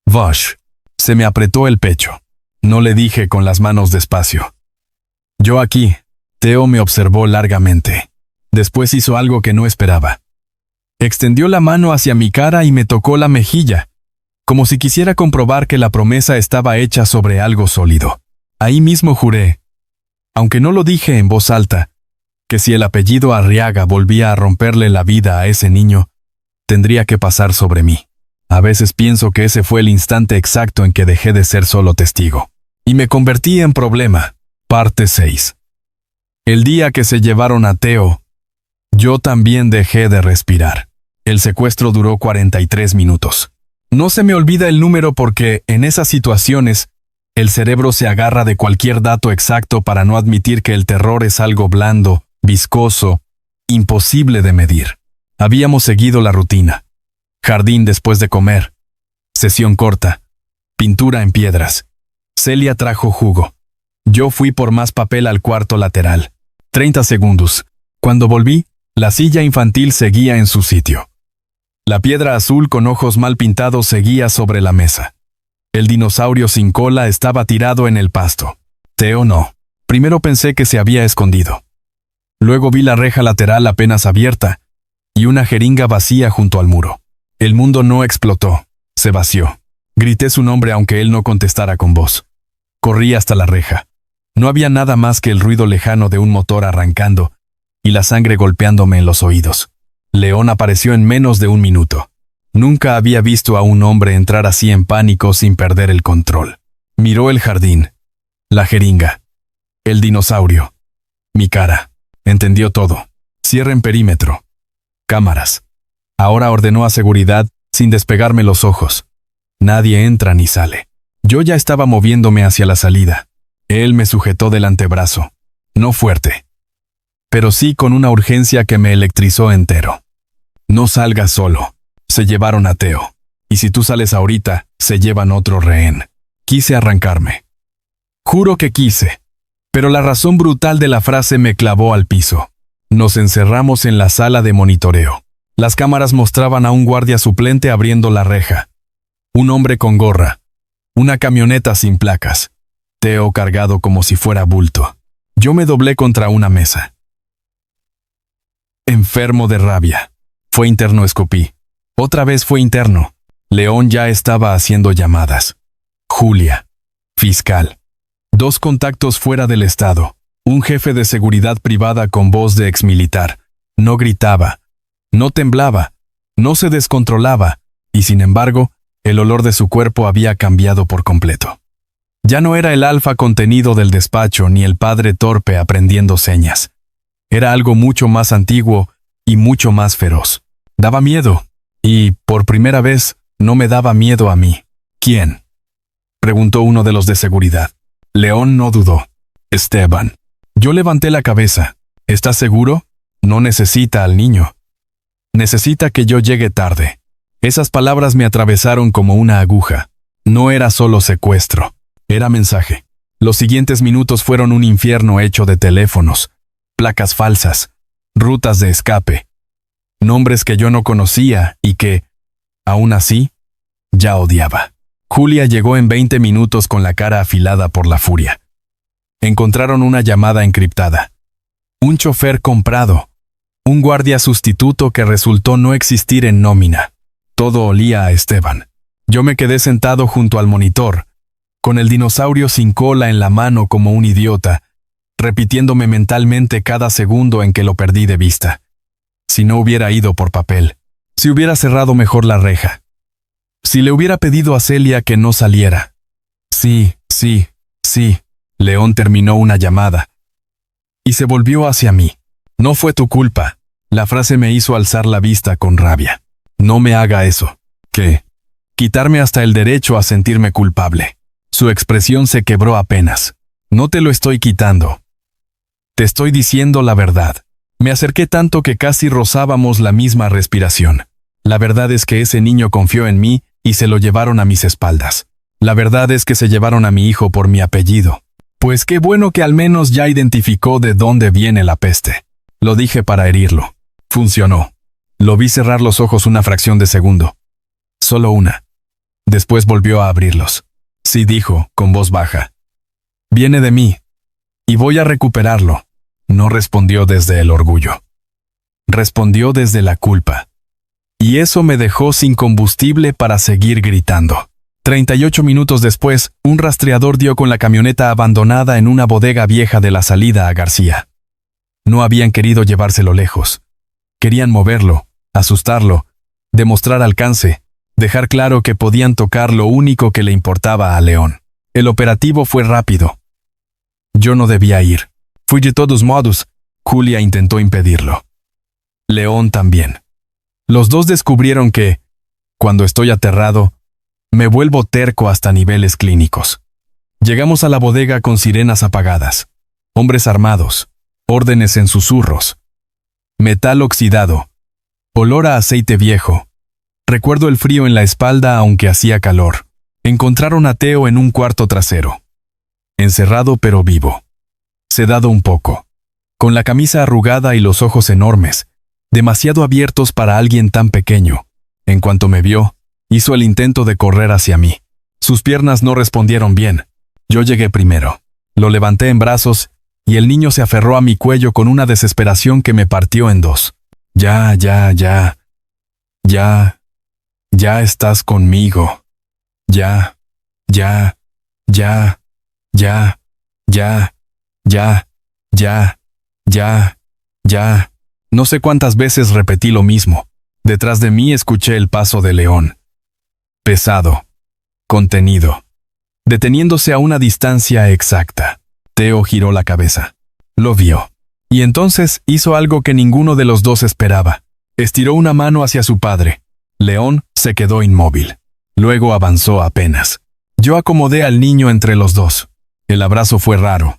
[SPEAKER 1] Vos. Se me apretó el pecho. No le dije con las manos despacio. Yo aquí. Theo me observó largamente. Después hizo algo que no esperaba. Extendió la mano hacia mi cara y me tocó la mejilla, como si quisiera comprobar que la promesa estaba hecha sobre algo sólido. Ahí mismo juré, aunque no lo dije en voz alta, que si el apellido Arriaga volvía a romperle la vida a ese niño, tendría que pasar sobre mí. A veces pienso que ese fue el instante exacto en que dejé de ser solo testigo, y me convertí en problema. Parte 6. El día que se llevaron a Theo, yo también dejé de respirar. El secuestro duró 43 minutos. No se me olvida el número porque, en esas situaciones, el cerebro se agarra de cualquier dato exacto para no admitir que el terror es algo blando, viscoso, imposible de medir. Habíamos seguido la rutina. Jardín después de comer. Sesión corta. Pintura en piedras. Celia trajo jugo. Yo fui por más papel al cuarto lateral. 30 segundos. Cuando volví, la silla infantil seguía en su sitio. La piedra azul con ojos mal pintados seguía sobre la mesa. El dinosaurio sin cola estaba tirado en el pasto. Theo no. Primero pensé que se había escondido. Luego vi la reja lateral apenas abierta y una jeringa vacía junto al muro. El mundo no explotó, se vació. Grité su nombre aunque él no contestara con voz. Corrí hasta la reja. No había nada más que el ruido lejano de un motor arrancando y la sangre golpeándome en los oídos. León apareció en menos de un minuto. Nunca había visto a un hombre entrar así en pánico sin perder el control. Miró el jardín, la jeringa, el dinosaurio, mi cara. Entendió todo. Cierren perímetro. Cámaras. Ahora ordenó a seguridad sin despegarme los ojos. Nadie entra ni sale. Yo ya estaba moviéndome hacia la salida. Él me sujetó del antebrazo. No fuerte, pero sí con una urgencia que me electrizó entero. No salgas solo. Se llevaron a Theo. Y si tú sales ahorita, se llevan otro rehén. Quise arrancarme. Juro que quise. Pero la razón brutal de la frase me clavó al piso. Nos encerramos en la sala de monitoreo. Las cámaras mostraban a un guardia suplente abriendo la reja. Un hombre con gorra. Una camioneta sin placas. Theo cargado como si fuera bulto. Yo me doblé contra una mesa. Enfermo de rabia. Fue interno, escupí. Otra vez fue interno. León ya estaba haciendo llamadas. Julia. Fiscal. 2 contactos fuera del estado. Un jefe de seguridad privada con voz de exmilitar. No gritaba. No temblaba. No se descontrolaba. Y sin embargo, el olor de su cuerpo había cambiado por completo. Ya no era el alfa contenido del despacho ni el padre torpe aprendiendo señas. Era algo mucho más antiguo y mucho más feroz. Daba miedo. Y, por primera vez, no me daba miedo a mí. ¿Quién?, preguntó uno de los de seguridad. León no dudó. Esteban. Yo levanté la cabeza. ¿Estás seguro? No necesita al niño. Necesita que yo llegue tarde. Esas palabras me atravesaron como una aguja. No era solo secuestro. Era mensaje. Los siguientes minutos fueron un infierno hecho de teléfonos, placas falsas, rutas de escape, nombres que yo no conocía y que, aún así, ya odiaba. Julia llegó en 20 minutos con la cara afilada por la furia. Encontraron una llamada encriptada. Un chofer comprado. Un guardia sustituto que resultó no existir en nómina. Todo olía a Esteban. Yo me quedé sentado junto al monitor, con el dinosaurio sin cola en la mano como un idiota, repitiéndome mentalmente cada segundo en que lo perdí de vista. Si no hubiera ido por papel, Si hubiera cerrado mejor la reja. Si le hubiera pedido a Celia que no saliera. Sí. León terminó una llamada. Y se volvió hacia mí. No fue tu culpa. La frase me hizo alzar la vista con rabia. No me haga eso. ¿Qué? Quitarme hasta el derecho a sentirme culpable. Su expresión se quebró apenas. No te lo estoy quitando. Te estoy diciendo la verdad. Me acerqué tanto que casi rozábamos la misma respiración. La verdad es que ese niño confió en mí y se lo llevaron a mis espaldas. La verdad es que se llevaron a mi hijo por mi apellido. Pues qué bueno que al menos ya identificó de dónde viene la peste. Lo dije para herirlo. Funcionó. Lo vi cerrar los ojos una fracción de segundo. Solo una. Después volvió a abrirlos. Sí, dijo, con voz baja. Viene de mí. Y voy a recuperarlo. No respondió desde el orgullo. Respondió desde la culpa. Y eso me dejó sin combustible para seguir gritando. 38 minutos después, un rastreador dio con la camioneta abandonada en una bodega vieja de la salida a García. No habían querido llevárselo lejos. Querían moverlo, asustarlo, demostrar alcance, dejar claro que podían tocar lo único que le importaba a León. El operativo fue rápido. Yo no debía ir. Fui de todos modos. Julia intentó impedirlo. León también. Los dos descubrieron que, cuando estoy aterrado, me vuelvo terco hasta niveles clínicos. Llegamos a la bodega con sirenas apagadas, hombres armados, órdenes en susurros, metal oxidado, olor a aceite viejo. Recuerdo el frío en la espalda aunque hacía calor. Encontraron a Teo en un cuarto trasero. Encerrado pero vivo. Sedado un poco. Con la camisa arrugada y los ojos enormes, demasiado abiertos para alguien tan pequeño. En cuanto me vio, hizo el intento de correr hacia mí. Sus piernas no respondieron bien. Yo llegué primero. Lo levanté en brazos y el niño se aferró a mi cuello con una desesperación que me partió en dos. Ya estás conmigo. Ya. No sé cuántas veces repetí lo mismo. Detrás de mí escuché el paso de León. Pesado. Contenido. Deteniéndose a una distancia exacta. Teo giró la cabeza. Lo vio. Y entonces hizo algo que ninguno de los dos esperaba. Estiró una mano hacia su padre. León se quedó inmóvil. Luego avanzó apenas. Yo acomodé al niño entre los dos. El abrazo fue raro.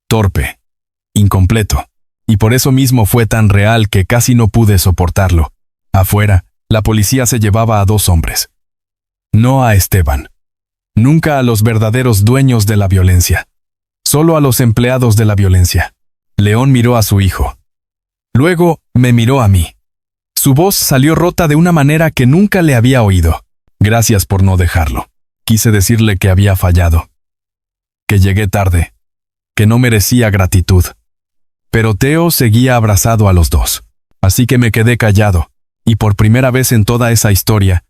[SPEAKER 1] Torpe. Incompleto. Y por eso mismo fue tan real que casi no pude soportarlo. Afuera, la policía se llevaba a 2 hombres. No a Esteban. Nunca a los verdaderos dueños de la violencia. Solo a los empleados de la violencia. León miró a su hijo. Luego, me miró a mí. Su voz salió rota de una manera que nunca le había oído. Gracias por no dejarlo. Quise decirle que había fallado. Que llegué tarde. Que no merecía gratitud. Pero Teo seguía abrazado a los dos. Así que me quedé callado. Y por primera vez en toda esa historia,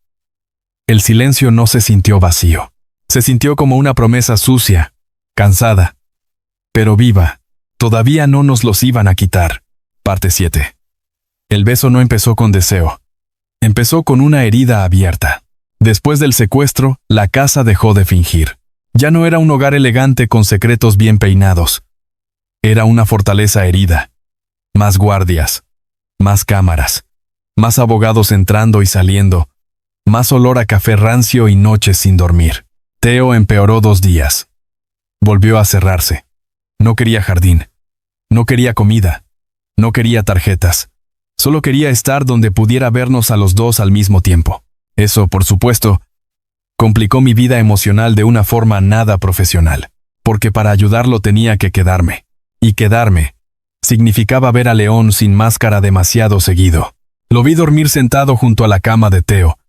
[SPEAKER 1] el silencio no se sintió vacío. Se sintió como una promesa sucia, cansada, pero viva. Todavía no nos los iban a quitar. Parte 7. El beso no empezó con deseo. Empezó con una herida abierta. Después del secuestro, la casa dejó de fingir. Ya no era un hogar elegante con secretos bien peinados. Era una fortaleza herida. Más guardias, más cámaras, más abogados entrando y saliendo, más olor a café rancio y noches sin dormir. Teo empeoró 2 días. Volvió a cerrarse. No quería jardín. No quería comida. No quería tarjetas. Solo quería estar donde pudiera vernos a los dos al mismo tiempo. Eso, por supuesto, complicó mi vida emocional de una forma nada profesional, porque para ayudarlo tenía que quedarme. Y quedarme significaba ver a León sin máscara demasiado seguido. Lo vi dormir sentado junto a la cama de Teo.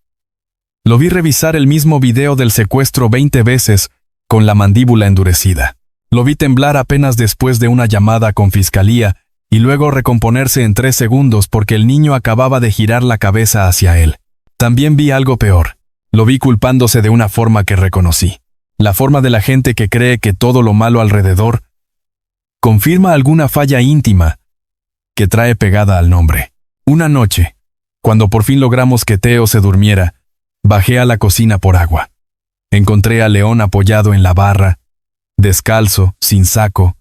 [SPEAKER 1] Lo vi revisar el mismo video del secuestro 20 veces con la mandíbula endurecida. Lo vi temblar apenas después de una llamada con fiscalía y luego recomponerse en 3 segundos porque el niño acababa de girar la cabeza hacia él. También vi algo peor. Lo vi culpándose de una forma que reconocí. La forma de la gente que cree que todo lo malo alrededor confirma alguna falla íntima que trae pegada al nombre. Una noche, Cuando por fin logramos que Teo se durmiera, bajé a la cocina por agua. Encontré a León apoyado en la barra, descalzo, sin saco,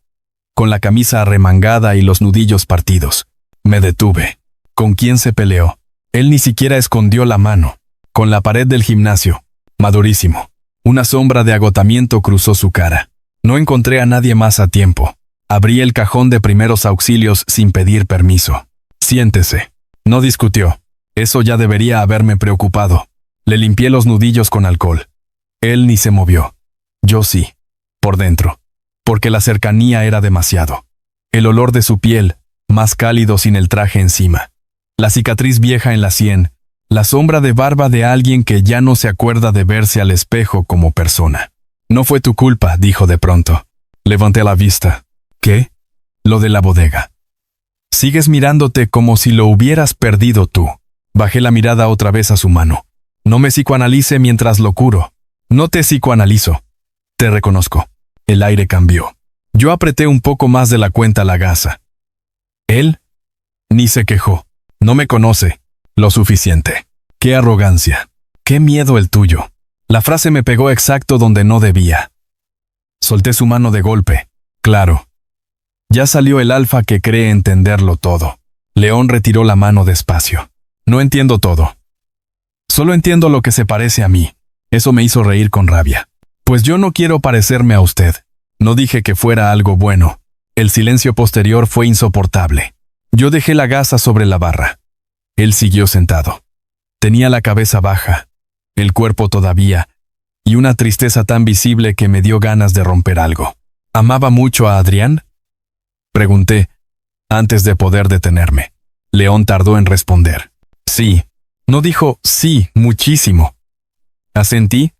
[SPEAKER 1] con la camisa arremangada y los nudillos partidos. Me detuve. ¿Con quién se peleó? Él ni siquiera escondió la mano. Con la pared del gimnasio. Madurísimo. Una sombra de agotamiento cruzó su cara. No encontré a nadie más a tiempo. Abrí el cajón de primeros auxilios sin pedir permiso. Siéntese. No discutió. Eso ya debería haberme preocupado. Le limpié los nudillos con alcohol. Él ni se movió. Yo sí. Por dentro. Porque la cercanía era demasiado. El olor de su piel, más cálido sin el traje encima. La cicatriz vieja en la sien, la sombra de barba de alguien que ya no se acuerda de verse al espejo como persona. No fue tu culpa, dijo de pronto. Levanté la vista. ¿Qué? Lo de la bodega. Sigues mirándote como si lo hubieras perdido tú. Bajé la mirada otra vez a su mano. No me psicoanalice mientras lo curo. No te psicoanalizo. Te reconozco. El aire cambió. Yo apreté un poco más de la cuenta la gasa. Él ni se quejó. No me conoce. Lo suficiente. Qué arrogancia. Qué miedo el tuyo. La frase me pegó exacto donde no debía. Solté su mano de golpe. Claro. Ya salió el alfa que cree entenderlo todo. León retiró la mano despacio. No entiendo todo. Solo entiendo lo que se parece a mí. Eso me hizo reír con rabia. Pues yo no quiero parecerme a usted. No dije que fuera algo bueno. El silencio posterior fue insoportable. Yo dejé la gasa sobre la barra. Él siguió sentado. Tenía la cabeza baja, el cuerpo todavía, y una tristeza tan visible que me dio ganas de romper algo. ¿Amaba mucho a Adrián? Pregunté, antes de poder detenerme. León tardó en responder. Sí. No dijo sí, muchísimo. Asentí,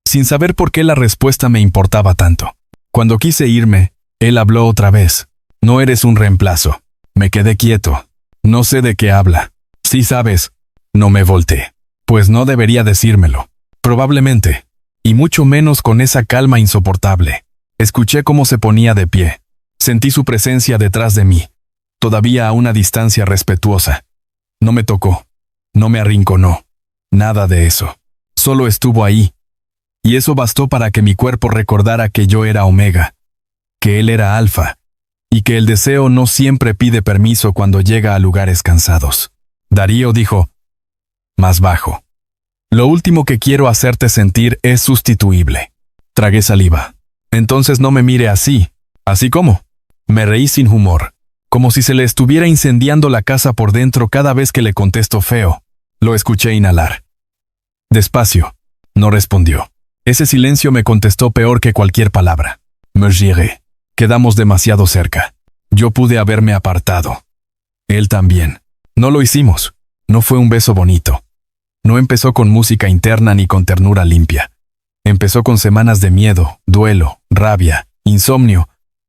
[SPEAKER 1] sin saber por qué la respuesta me importaba tanto. Cuando quise irme, él habló otra vez. No eres un reemplazo. Me quedé quieto. No sé de qué habla. Sí sabes. No me volteé. Pues no debería decírmelo. Probablemente. Y mucho menos con esa calma insoportable. Escuché cómo se ponía de pie. Sentí su presencia detrás de mí. Todavía a una distancia respetuosa. No me tocó. No me arrinconó. Nada de eso. Solo estuvo ahí. Y eso bastó para que mi cuerpo recordara que yo era Omega. Que él era Alfa. Y que el deseo no siempre pide permiso cuando llega a lugares cansados. Darío dijo, más bajo. Lo último que quiero hacerte sentir es sustituible. Tragué saliva. Entonces no me mire así. ¿Así cómo? Me reí sin humor. Como si se le estuviera incendiando la casa por dentro cada vez que le contesto feo. Lo escuché inhalar. Despacio. No respondió. Ese silencio me contestó peor que cualquier palabra. Me giré. Quedamos demasiado cerca. Yo pude haberme apartado. Él también. No lo hicimos. No fue un beso bonito. No empezó con música interna ni con ternura limpia. Empezó con semanas de miedo, duelo, rabia, insomnio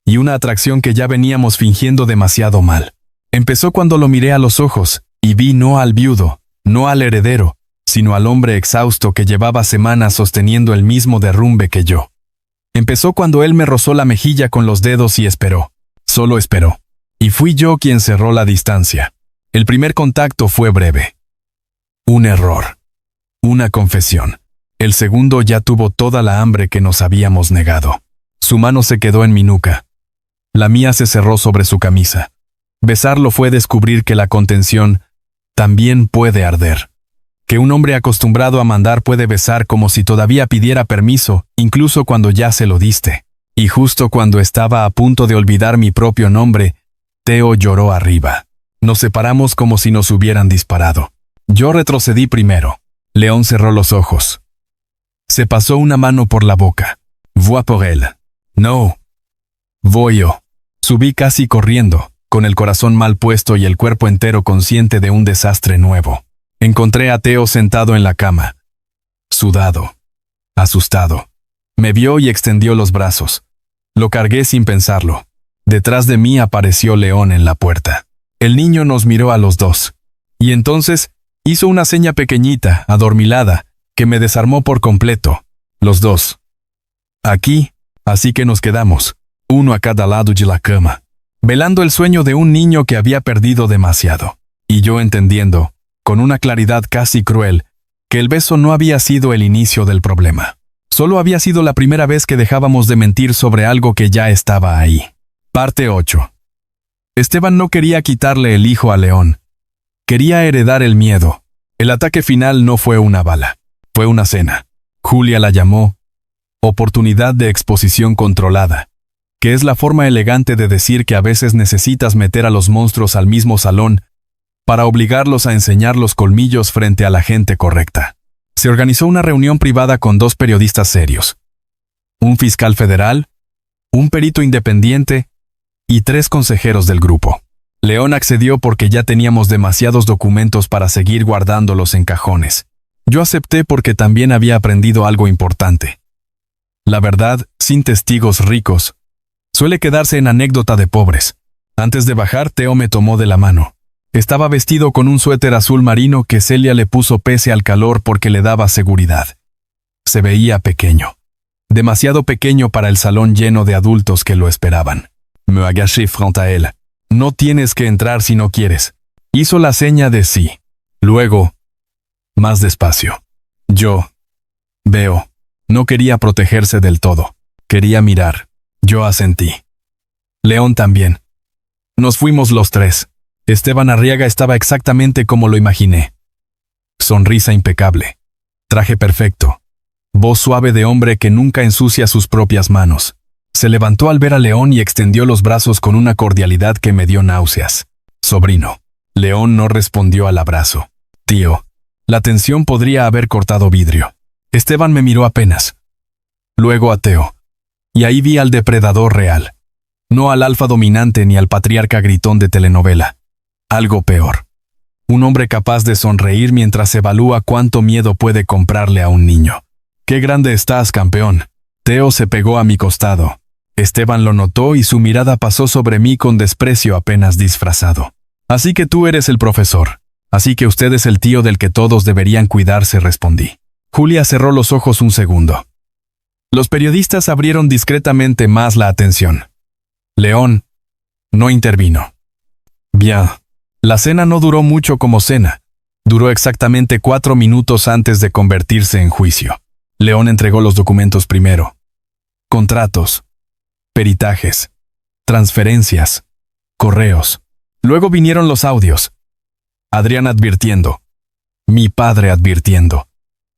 [SPEAKER 1] y una atracción que ya veníamos fingiendo demasiado mal. Empezó cuando lo miré a los ojos y vi no al viudo, no al heredero, sino al hombre exhausto que llevaba semanas sosteniendo el mismo derrumbe que yo. Empezó cuando él me rozó la mejilla con los dedos y esperó. Solo esperó. Y fui yo quien cerró la distancia. El primer contacto fue breve. Un error. Una confesión. El segundo ya tuvo toda la hambre que nos habíamos negado. Su mano se quedó en mi nuca. La mía se cerró sobre su camisa. Besarlo fue descubrir que la contención también puede arder. Que un hombre acostumbrado a mandar puede besar como si todavía pidiera permiso, incluso cuando ya se lo diste. Y justo cuando estaba a punto de olvidar mi propio nombre, Teo lloró arriba. Nos separamos como si nos hubieran disparado. Yo retrocedí primero. León cerró los ojos. Se pasó una mano por la boca. Voy por él. No. Voy yo. Subí casi corriendo, con el corazón mal puesto y el cuerpo entero consciente de un desastre nuevo. Encontré a Teo sentado en la cama. Sudado. Asustado. Me vio y extendió los brazos. Lo cargué sin pensarlo. Detrás de mí apareció León en la puerta. El niño nos miró a los dos. Y entonces hizo una seña pequeñita, adormilada, que me desarmó por completo. Los dos. Aquí, así que nos quedamos, uno a cada lado de la cama, velando el sueño de un niño que había perdido demasiado. Y yo entendiendo, con una claridad casi cruel, que el beso no había sido el inicio del problema. Solo había sido la primera vez que dejábamos de mentir sobre algo que ya estaba ahí. Parte 8. Esteban no quería quitarle el hijo a León. Quería heredar el miedo. El ataque final no fue una bala, fue una cena. Julia la llamó oportunidad de exposición controlada, que es la forma elegante de decir que a veces necesitas meter a los monstruos al mismo salón para obligarlos a enseñar los colmillos frente a la gente correcta. Se organizó una reunión privada con 2 periodistas serios, un fiscal federal, un perito independiente y 3 consejeros del grupo. León accedió porque ya teníamos demasiados documentos para seguir guardándolos en cajones. Yo acepté porque también había aprendido algo importante. La verdad, sin testigos ricos, suele quedarse en anécdota de pobres. Antes de bajar, Teo me tomó de la mano. Estaba vestido con un suéter azul marino que Celia le puso pese al calor porque le daba seguridad. Se veía pequeño. Demasiado pequeño para el salón lleno de adultos que lo esperaban. Me agaché frente a él. No tienes que entrar si no quieres. Hizo la seña de sí. Luego, más despacio. Yo veo. No quería protegerse del todo. Quería mirar. Yo asentí. León también. Nos fuimos los 3. Esteban Arriaga estaba exactamente como lo imaginé. Sonrisa impecable. Traje perfecto. Voz suave de hombre que nunca ensucia sus propias manos. Se levantó al ver a León y extendió los brazos con una cordialidad que me dio náuseas. Sobrino. León no respondió al abrazo. Tío. La tensión podría haber cortado vidrio. Esteban me miró apenas. Luego a Teo. Y ahí vi al depredador real. No al alfa dominante ni al patriarca gritón de telenovela. Algo peor. Un hombre capaz de sonreír mientras evalúa cuánto miedo puede comprarle a un niño. ¡Qué grande estás, campeón! Teo se pegó a mi costado. Esteban lo notó y su mirada pasó sobre mí con desprecio apenas disfrazado. Así que tú eres el profesor. Así que usted es el tío del que todos deberían cuidarse, respondí. Julia cerró los ojos un segundo. Los periodistas abrieron discretamente más la atención. León no intervino. Bien. La cena no duró mucho como cena. Duró exactamente 4 minutos antes de convertirse en juicio. León entregó los documentos primero. Contratos, peritajes, transferencias, correos. Luego vinieron los audios. Adrián advirtiendo. Mi padre advirtiendo.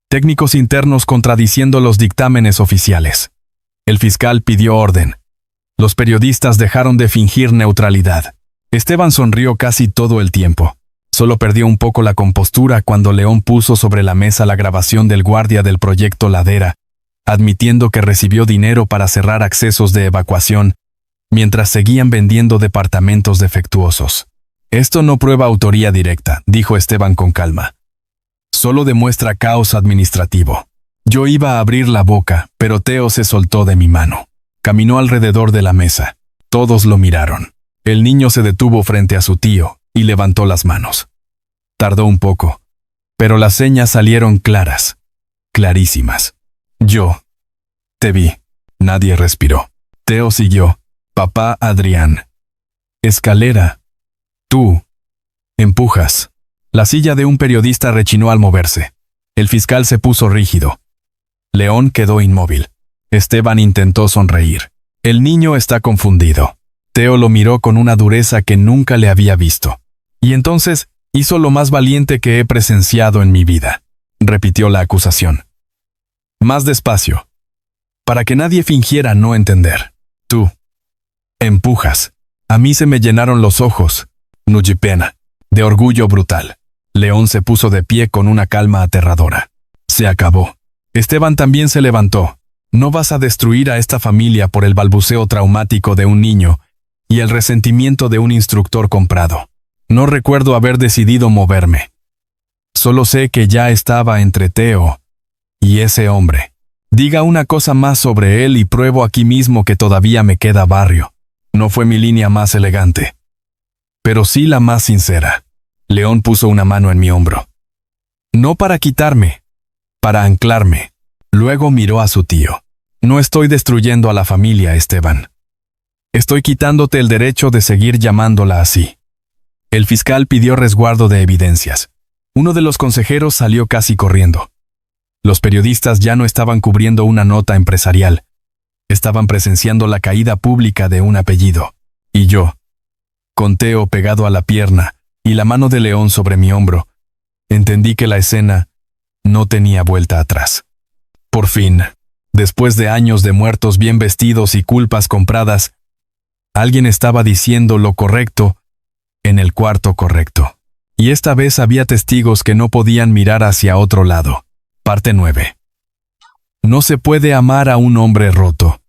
[SPEAKER 1] Técnicos internos contradiciendo los dictámenes oficiales. El fiscal pidió orden. Los periodistas dejaron de fingir neutralidad. Esteban sonrió casi todo el tiempo. Solo perdió un poco la compostura cuando León puso sobre la mesa la grabación del guardia del proyecto Ladera, admitiendo que recibió dinero para cerrar accesos de evacuación, mientras seguían vendiendo departamentos defectuosos. Esto no prueba autoría directa, dijo Esteban con calma. Solo demuestra caos administrativo. Yo iba a abrir la boca, pero Teo se soltó de mi mano. Caminó alrededor de la mesa. Todos lo miraron. El niño se detuvo frente a su tío y levantó las manos. Tardó un poco, pero las señas salieron claras, clarísimas. Yo te vi. Nadie respiró. Teo siguió. Papá Adrián. Escalera. Tú. Empujas. La silla de un periodista rechinó al moverse. El fiscal se puso rígido. León quedó inmóvil. Esteban intentó sonreír. El niño está confundido. Teo lo miró con una dureza que nunca le había visto. Y entonces hizo lo más valiente que he presenciado en mi vida. Repitió la acusación. Más despacio. Para que nadie fingiera no entender. Tú. Empujas. A mí se me llenaron los ojos. Nujipena. De orgullo brutal. León se puso de pie con una calma aterradora. Se acabó. Esteban también se levantó. No vas a destruir a esta familia por el balbuceo traumático de un niño y el resentimiento de un instructor comprado. No recuerdo haber decidido moverme. Solo sé que ya estaba entre Teo y ese hombre. Diga una cosa más sobre él y pruebo aquí mismo que todavía me queda barrio. No fue mi línea más elegante, pero sí la más sincera. León puso una mano en mi hombro. No para quitarme, para anclarme. Luego miró a su tío. No estoy destruyendo a la familia, Esteban. Estoy quitándote el derecho de seguir llamándola así. El fiscal pidió resguardo de evidencias. Uno de los consejeros salió casi corriendo. Los periodistas ya no estaban cubriendo una nota empresarial. Estaban presenciando la caída pública de un apellido. Y yo, con Teo pegado a la pierna y la mano de León sobre mi hombro, entendí que la escena no tenía vuelta atrás. Por fin, después de años de muertos bien vestidos y culpas compradas, alguien estaba diciendo lo correcto en el cuarto correcto. Y esta vez había testigos que no podían mirar hacia otro lado. Parte 9. No se puede amar a un hombre roto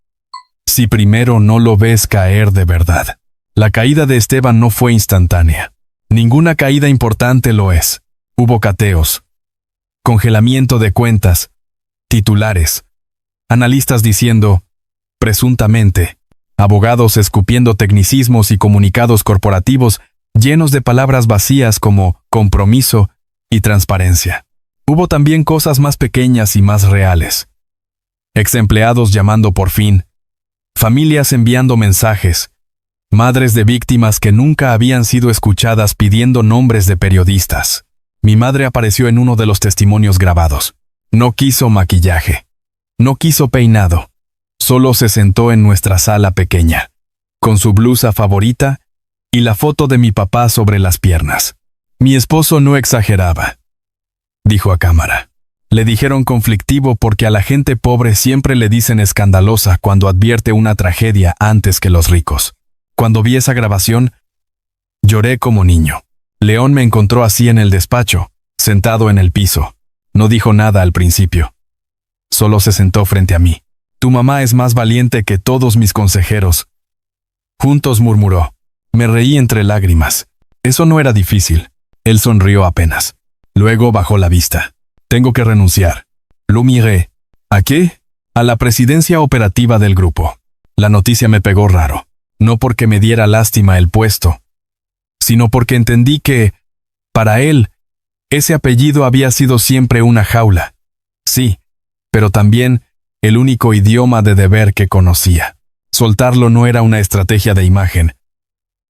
[SPEAKER 1] si primero no lo ves caer de verdad. La caída de Esteban no fue instantánea. Ninguna caída importante lo es. Hubo cateos, congelamiento de cuentas, titulares, analistas diciendo, presuntamente, abogados escupiendo tecnicismos y comunicados corporativos llenos de palabras vacías como compromiso y transparencia. Hubo también cosas más pequeñas y más reales. Exempleados llamando por fin, familias enviando mensajes, madres de víctimas que nunca habían sido escuchadas pidiendo nombres de periodistas. Mi madre apareció en uno de los testimonios grabados. No quiso maquillaje. No quiso peinado. Solo se sentó en nuestra sala pequeña, con su blusa favorita y la foto de mi papá sobre las piernas. Mi esposo no exageraba, dijo a cámara. Le dijeron conflictivo porque a la gente pobre siempre le dicen escandalosa cuando advierte una tragedia antes que los ricos. Cuando vi esa grabación, lloré como niño. León me encontró así en el despacho, sentado en el piso. No dijo nada al principio. Solo se sentó frente a mí. Tu mamá es más valiente que todos mis consejeros. Juntos murmuró. Me reí entre lágrimas. Eso no era difícil. Él sonrió apenas. Luego bajó la vista. Tengo que renunciar. Lo miré. ¿A qué? A la presidencia operativa del grupo. La noticia me pegó raro. No porque me diera lástima el puesto, sino porque entendí que, para él, ese apellido había sido siempre una jaula. Sí, pero también el único idioma de deber que conocía. Soltarlo no era una estrategia de imagen.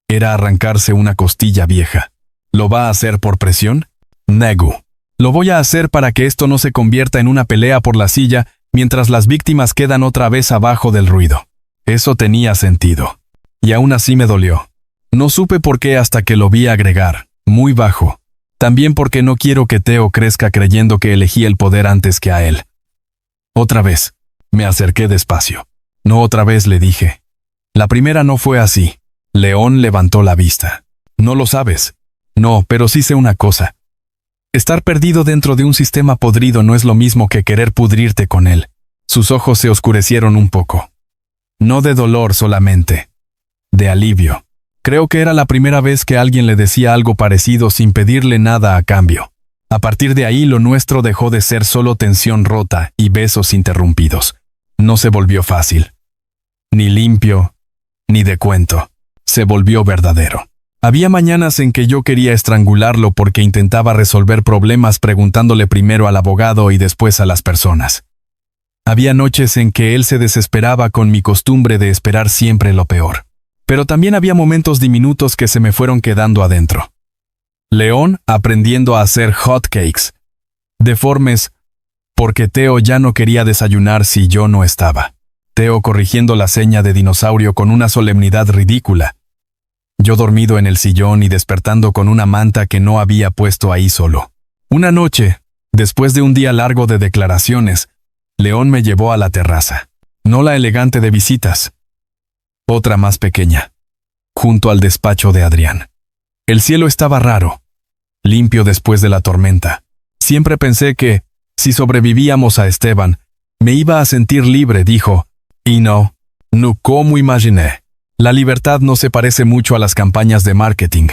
[SPEAKER 1] Era arrancarse una costilla vieja. ¿Lo va a hacer por presión? Negu. Lo voy a hacer para que esto no se convierta en una pelea por la silla mientras las víctimas quedan otra vez abajo del ruido. Eso tenía sentido. Y aún así me dolió. No supe por qué hasta que lo vi agregar, muy bajo. También porque no quiero que Teo crezca creyendo que elegí el poder antes que a él. Otra vez, me acerqué despacio. No otra vez le dije. La primera no fue así. León levantó la vista. No lo sabes. No, pero sí sé una cosa. Estar perdido dentro de un sistema podrido no es lo mismo que querer pudrirte con él. Sus ojos se oscurecieron un poco. No de dolor solamente. De alivio. Creo que era la primera vez que alguien le decía algo parecido sin pedirle nada a cambio. A partir de ahí lo nuestro dejó de ser solo tensión rota y besos interrumpidos. No se volvió fácil. Ni limpio, ni de cuento. Se volvió verdadero. Había mañanas en que yo quería estrangularlo porque intentaba resolver problemas preguntándole primero al abogado y después a las personas. Había noches en que él se desesperaba con mi costumbre de esperar siempre lo peor. Pero también había momentos diminutos que se me fueron quedando adentro. León aprendiendo a hacer hot cakes, deformes, porque Teo ya no quería desayunar si yo no estaba. Teo corrigiendo la seña de dinosaurio con una solemnidad ridícula. Yo dormido en el sillón y despertando con una manta que no había puesto ahí solo. Una noche, después de un día largo de declaraciones, León me llevó a la terraza. No la elegante de visitas. Otra más pequeña, junto al despacho de Adrián. El cielo estaba raro, limpio después de la tormenta. Siempre pensé que, si sobrevivíamos a Esteban, me iba a sentir libre, dijo. Y no como imaginé. La libertad no se parece mucho a las campañas de marketing.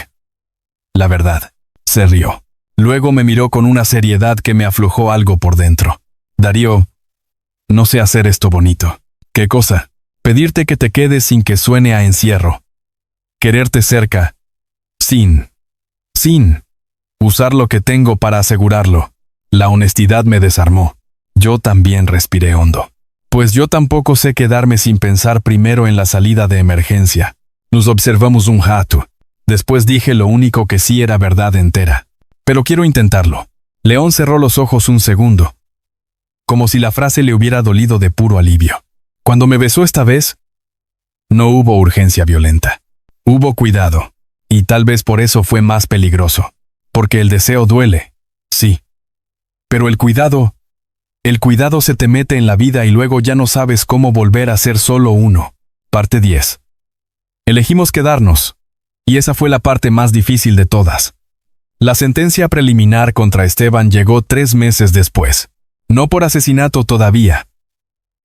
[SPEAKER 1] La verdad, se rió. Luego me miró con una seriedad que me aflojó algo por dentro. Darío, no sé hacer esto bonito. ¿Qué cosa? Pedirte que te quedes sin que suene a encierro. Quererte cerca. Sin usar lo que tengo para asegurarlo. La honestidad me desarmó. Yo también respiré hondo. Pues yo tampoco sé quedarme sin pensar primero en la salida de emergencia. Nos observamos un rato. Después dije lo único que sí era verdad entera. pero quiero intentarlo. León cerró los ojos un segundo, como si la frase le hubiera dolido de puro alivio. Cuando me besó esta vez, no hubo urgencia violenta. Hubo cuidado, y tal vez por eso fue más peligroso. Porque el deseo duele, sí. Pero el cuidado se te mete en la vida y luego ya no sabes cómo volver a ser solo uno. Parte 10. Elegimos quedarnos, y esa fue la parte más difícil de todas. La sentencia preliminar contra Esteban llegó 3 meses después. No por asesinato todavía,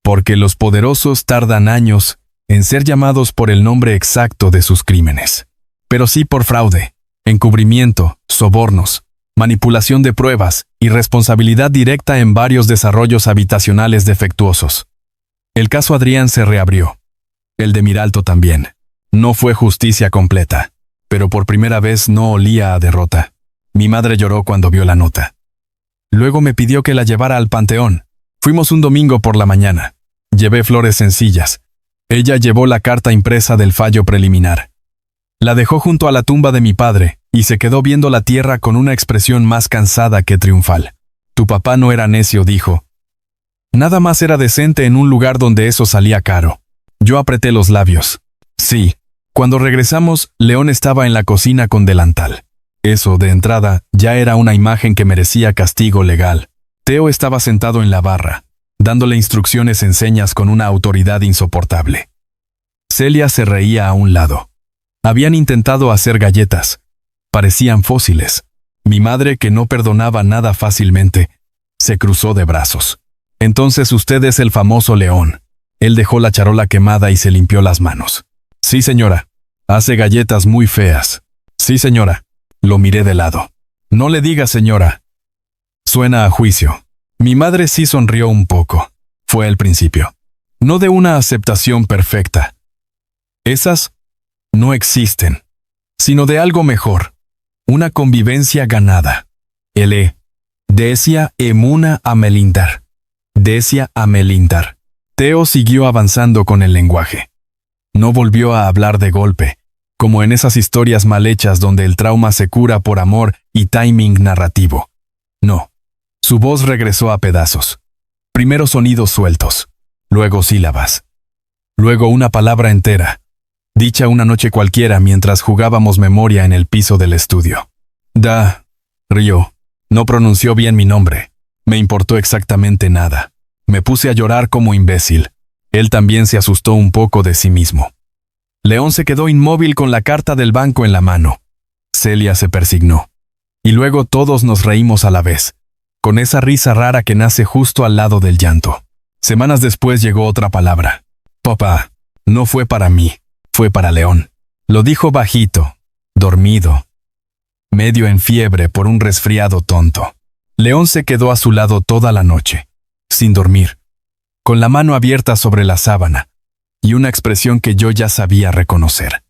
[SPEAKER 1] porque los poderosos tardan años en ser llamados por el nombre exacto de sus crímenes. Pero sí por fraude, encubrimiento, sobornos, manipulación de pruebas y responsabilidad directa en varios desarrollos habitacionales defectuosos. El caso Adrián se reabrió. El de Miralto también. No fue justicia completa, pero por primera vez no olía a derrota. Mi madre lloró cuando vio la nota. Luego me pidió que la llevara al panteón. Fuimos un domingo por la mañana. Llevé flores sencillas. Ella llevó la carta impresa del fallo preliminar. La dejó junto a la tumba de mi padre, y se quedó viendo la tierra con una expresión más cansada que triunfal. Tu papá no era necio, dijo. Nada más era decente en un lugar donde eso salía caro. Yo apreté los labios. Sí. Cuando regresamos, León estaba en la cocina con delantal. Eso, de entrada, ya era una imagen que merecía castigo legal. Teo estaba sentado en la barra, dándole instrucciones en señas con una autoridad insoportable. Celia se reía a un lado. Habían intentado hacer galletas. Parecían fósiles. Mi madre, que no perdonaba nada fácilmente, se cruzó de brazos. Entonces usted es el famoso León. Él dejó la charola quemada y se limpió las manos. Sí, señora. Hace galletas muy feas. Sí, señora. Lo miré de lado. No le diga, señora. Suena a juicio. Mi madre sí sonrió un poco. Fue el principio. No de una aceptación perfecta. Esas no existen, sino de algo mejor. Una convivencia ganada. Decia emuna amelindar. Decia amelindar. Teo siguió avanzando con el lenguaje. No volvió a hablar de golpe, como en esas historias mal hechas donde el trauma se cura por amor y timing narrativo. No. Su voz regresó a pedazos. Primero sonidos sueltos, luego sílabas. Luego una palabra entera, dicha una noche cualquiera mientras jugábamos memoria en el piso del estudio. Rió. No pronunció bien mi nombre. Me importó exactamente nada. Me puse a llorar como imbécil. Él también se asustó un poco de sí mismo. León se quedó inmóvil con la carta del banco en la mano. Celia se persignó. Y luego todos nos reímos a la vez, con esa risa rara que nace justo al lado del llanto. Semanas después llegó otra palabra. Papá, no fue para mí, fue para León. Lo dijo bajito, dormido, medio en fiebre por un resfriado tonto. León se quedó a su lado toda la noche, sin dormir, con la mano abierta sobre la sábana, y una expresión que yo ya sabía reconocer.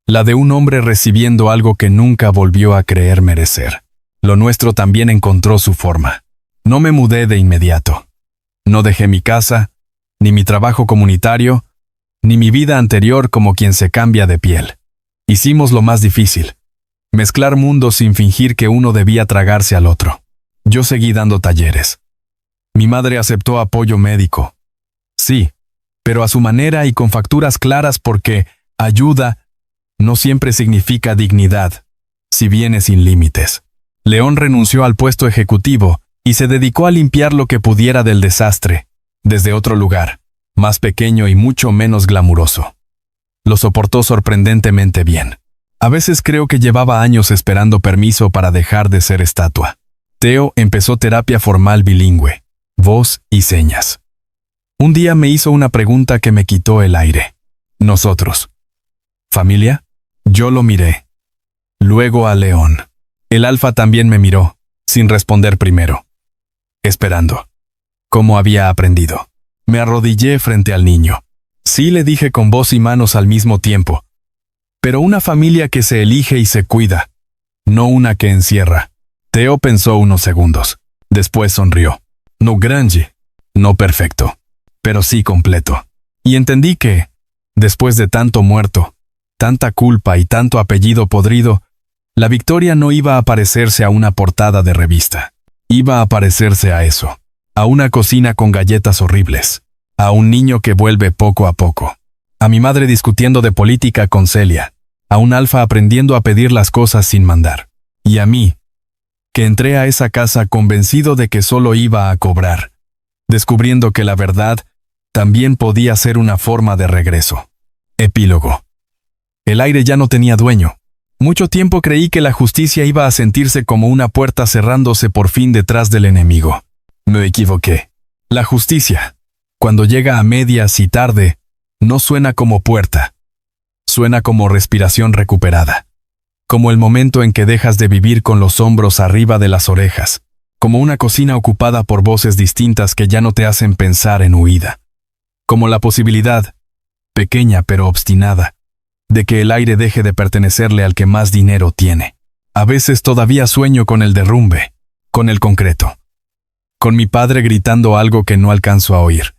[SPEAKER 1] La de un hombre recibiendo algo que nunca volvió a creer merecer. Lo nuestro también encontró su forma. No me mudé de inmediato. No dejé mi casa, ni mi trabajo comunitario, ni mi vida anterior como quien se cambia de piel. Hicimos lo más difícil. Mezclar mundos sin fingir que uno debía tragarse al otro. Yo seguí dando talleres. Mi madre aceptó apoyo médico. Sí, pero a su manera y con facturas claras porque ayuda no siempre significa dignidad, si viene sin límites. León renunció al puesto ejecutivo y se dedicó a limpiar lo que pudiera del desastre, desde otro lugar, más pequeño y mucho menos glamuroso. Lo soportó sorprendentemente bien. A veces creo que llevaba años esperando permiso para dejar de ser estatua. Teo empezó terapia formal bilingüe, voz y señas. Un día me hizo una pregunta que me quitó el aire. Nosotros. ¿Familia? Yo lo miré. Luego a León. El alfa también me miró, sin responder primero. Esperando. ¿Cómo había aprendido? Me arrodillé frente al niño. Sí, le dije con voz y manos al mismo tiempo. Pero una familia que se elige y se cuida, no una que encierra. Teo pensó unos segundos. Después sonrió. No grande, no perfecto, pero sí completo. Y entendí que, después de tanto muerto, tanta culpa y tanto apellido podrido, La victoria no iba a parecerse a una portada de revista. Iba a parecerse a eso. A una cocina con galletas horribles. A un niño que vuelve poco a poco. A mi madre discutiendo de política con Celia. A un Alfa aprendiendo a pedir las cosas sin mandar. Y a mí, que entré a esa casa convencido de que solo iba a cobrar, descubriendo que la verdad también podía ser una forma de regreso. Epílogo. El aire ya no tenía dueño. Mucho tiempo creí que la justicia iba a sentirse como una puerta cerrándose por fin detrás del enemigo. Me equivoqué. La justicia, cuando llega a medias y tarde, no suena como puerta. Suena como respiración recuperada. Como el momento en que dejas de vivir con los hombros arriba de las orejas. Como una cocina ocupada por voces distintas que ya no te hacen pensar en huida. Como la posibilidad, pequeña pero obstinada, de que el aire deje de pertenecerle al que más dinero tiene. A veces todavía sueño con el derrumbe, con el concreto. Con mi padre gritando algo que no alcanzo a oír.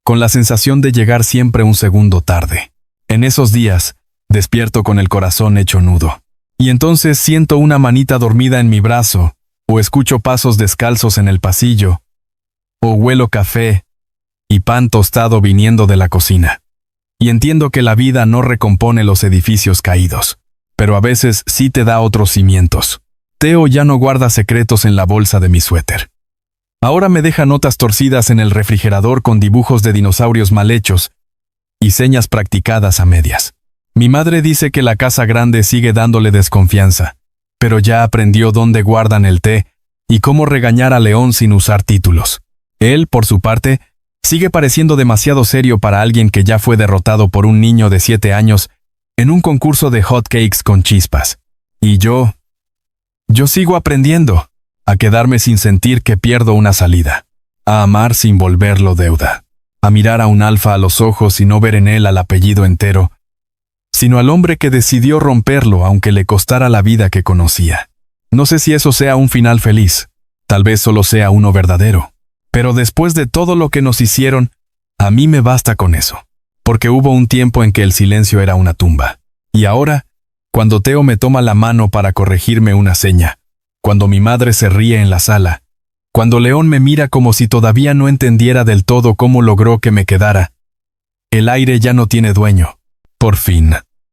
[SPEAKER 1] Con la sensación de llegar siempre un segundo tarde. En esos días, despierto con el corazón hecho nudo. Y entonces siento una manita dormida en mi brazo, o escucho pasos descalzos en el pasillo, o huelo café y pan tostado viniendo de la cocina. Y entiendo que la vida no recompone los edificios caídos, pero a veces sí te da otros cimientos. Teo ya no guarda secretos en la bolsa de mi suéter. Ahora me deja notas torcidas en el refrigerador con dibujos de dinosaurios mal hechos y señas practicadas a medias. Mi madre dice que la casa grande sigue dándole desconfianza, pero ya aprendió dónde guardan el té y cómo regañar a León sin usar títulos. Él, por su parte, sigue pareciendo demasiado serio para alguien que ya fue derrotado por un niño de 7 años en un concurso de hot cakes con chispas. Y yo sigo aprendiendo a quedarme sin sentir que pierdo una salida, a amar sin volverlo deuda, a mirar a un Alfa a los ojos y no ver en él al apellido entero, sino al hombre que decidió romperlo aunque le costara la vida que conocía. No sé si eso sea un final feliz, tal vez solo sea uno verdadero. Pero después de todo lo que nos hicieron, a mí me basta con eso. Porque hubo un tiempo en que el silencio era una tumba. Y ahora, cuando Teo me toma la mano para corregirme una seña, cuando mi madre se ríe en la sala, cuando León me mira como si todavía no entendiera del todo cómo logró que me quedara, el aire ya no tiene dueño. Por fin.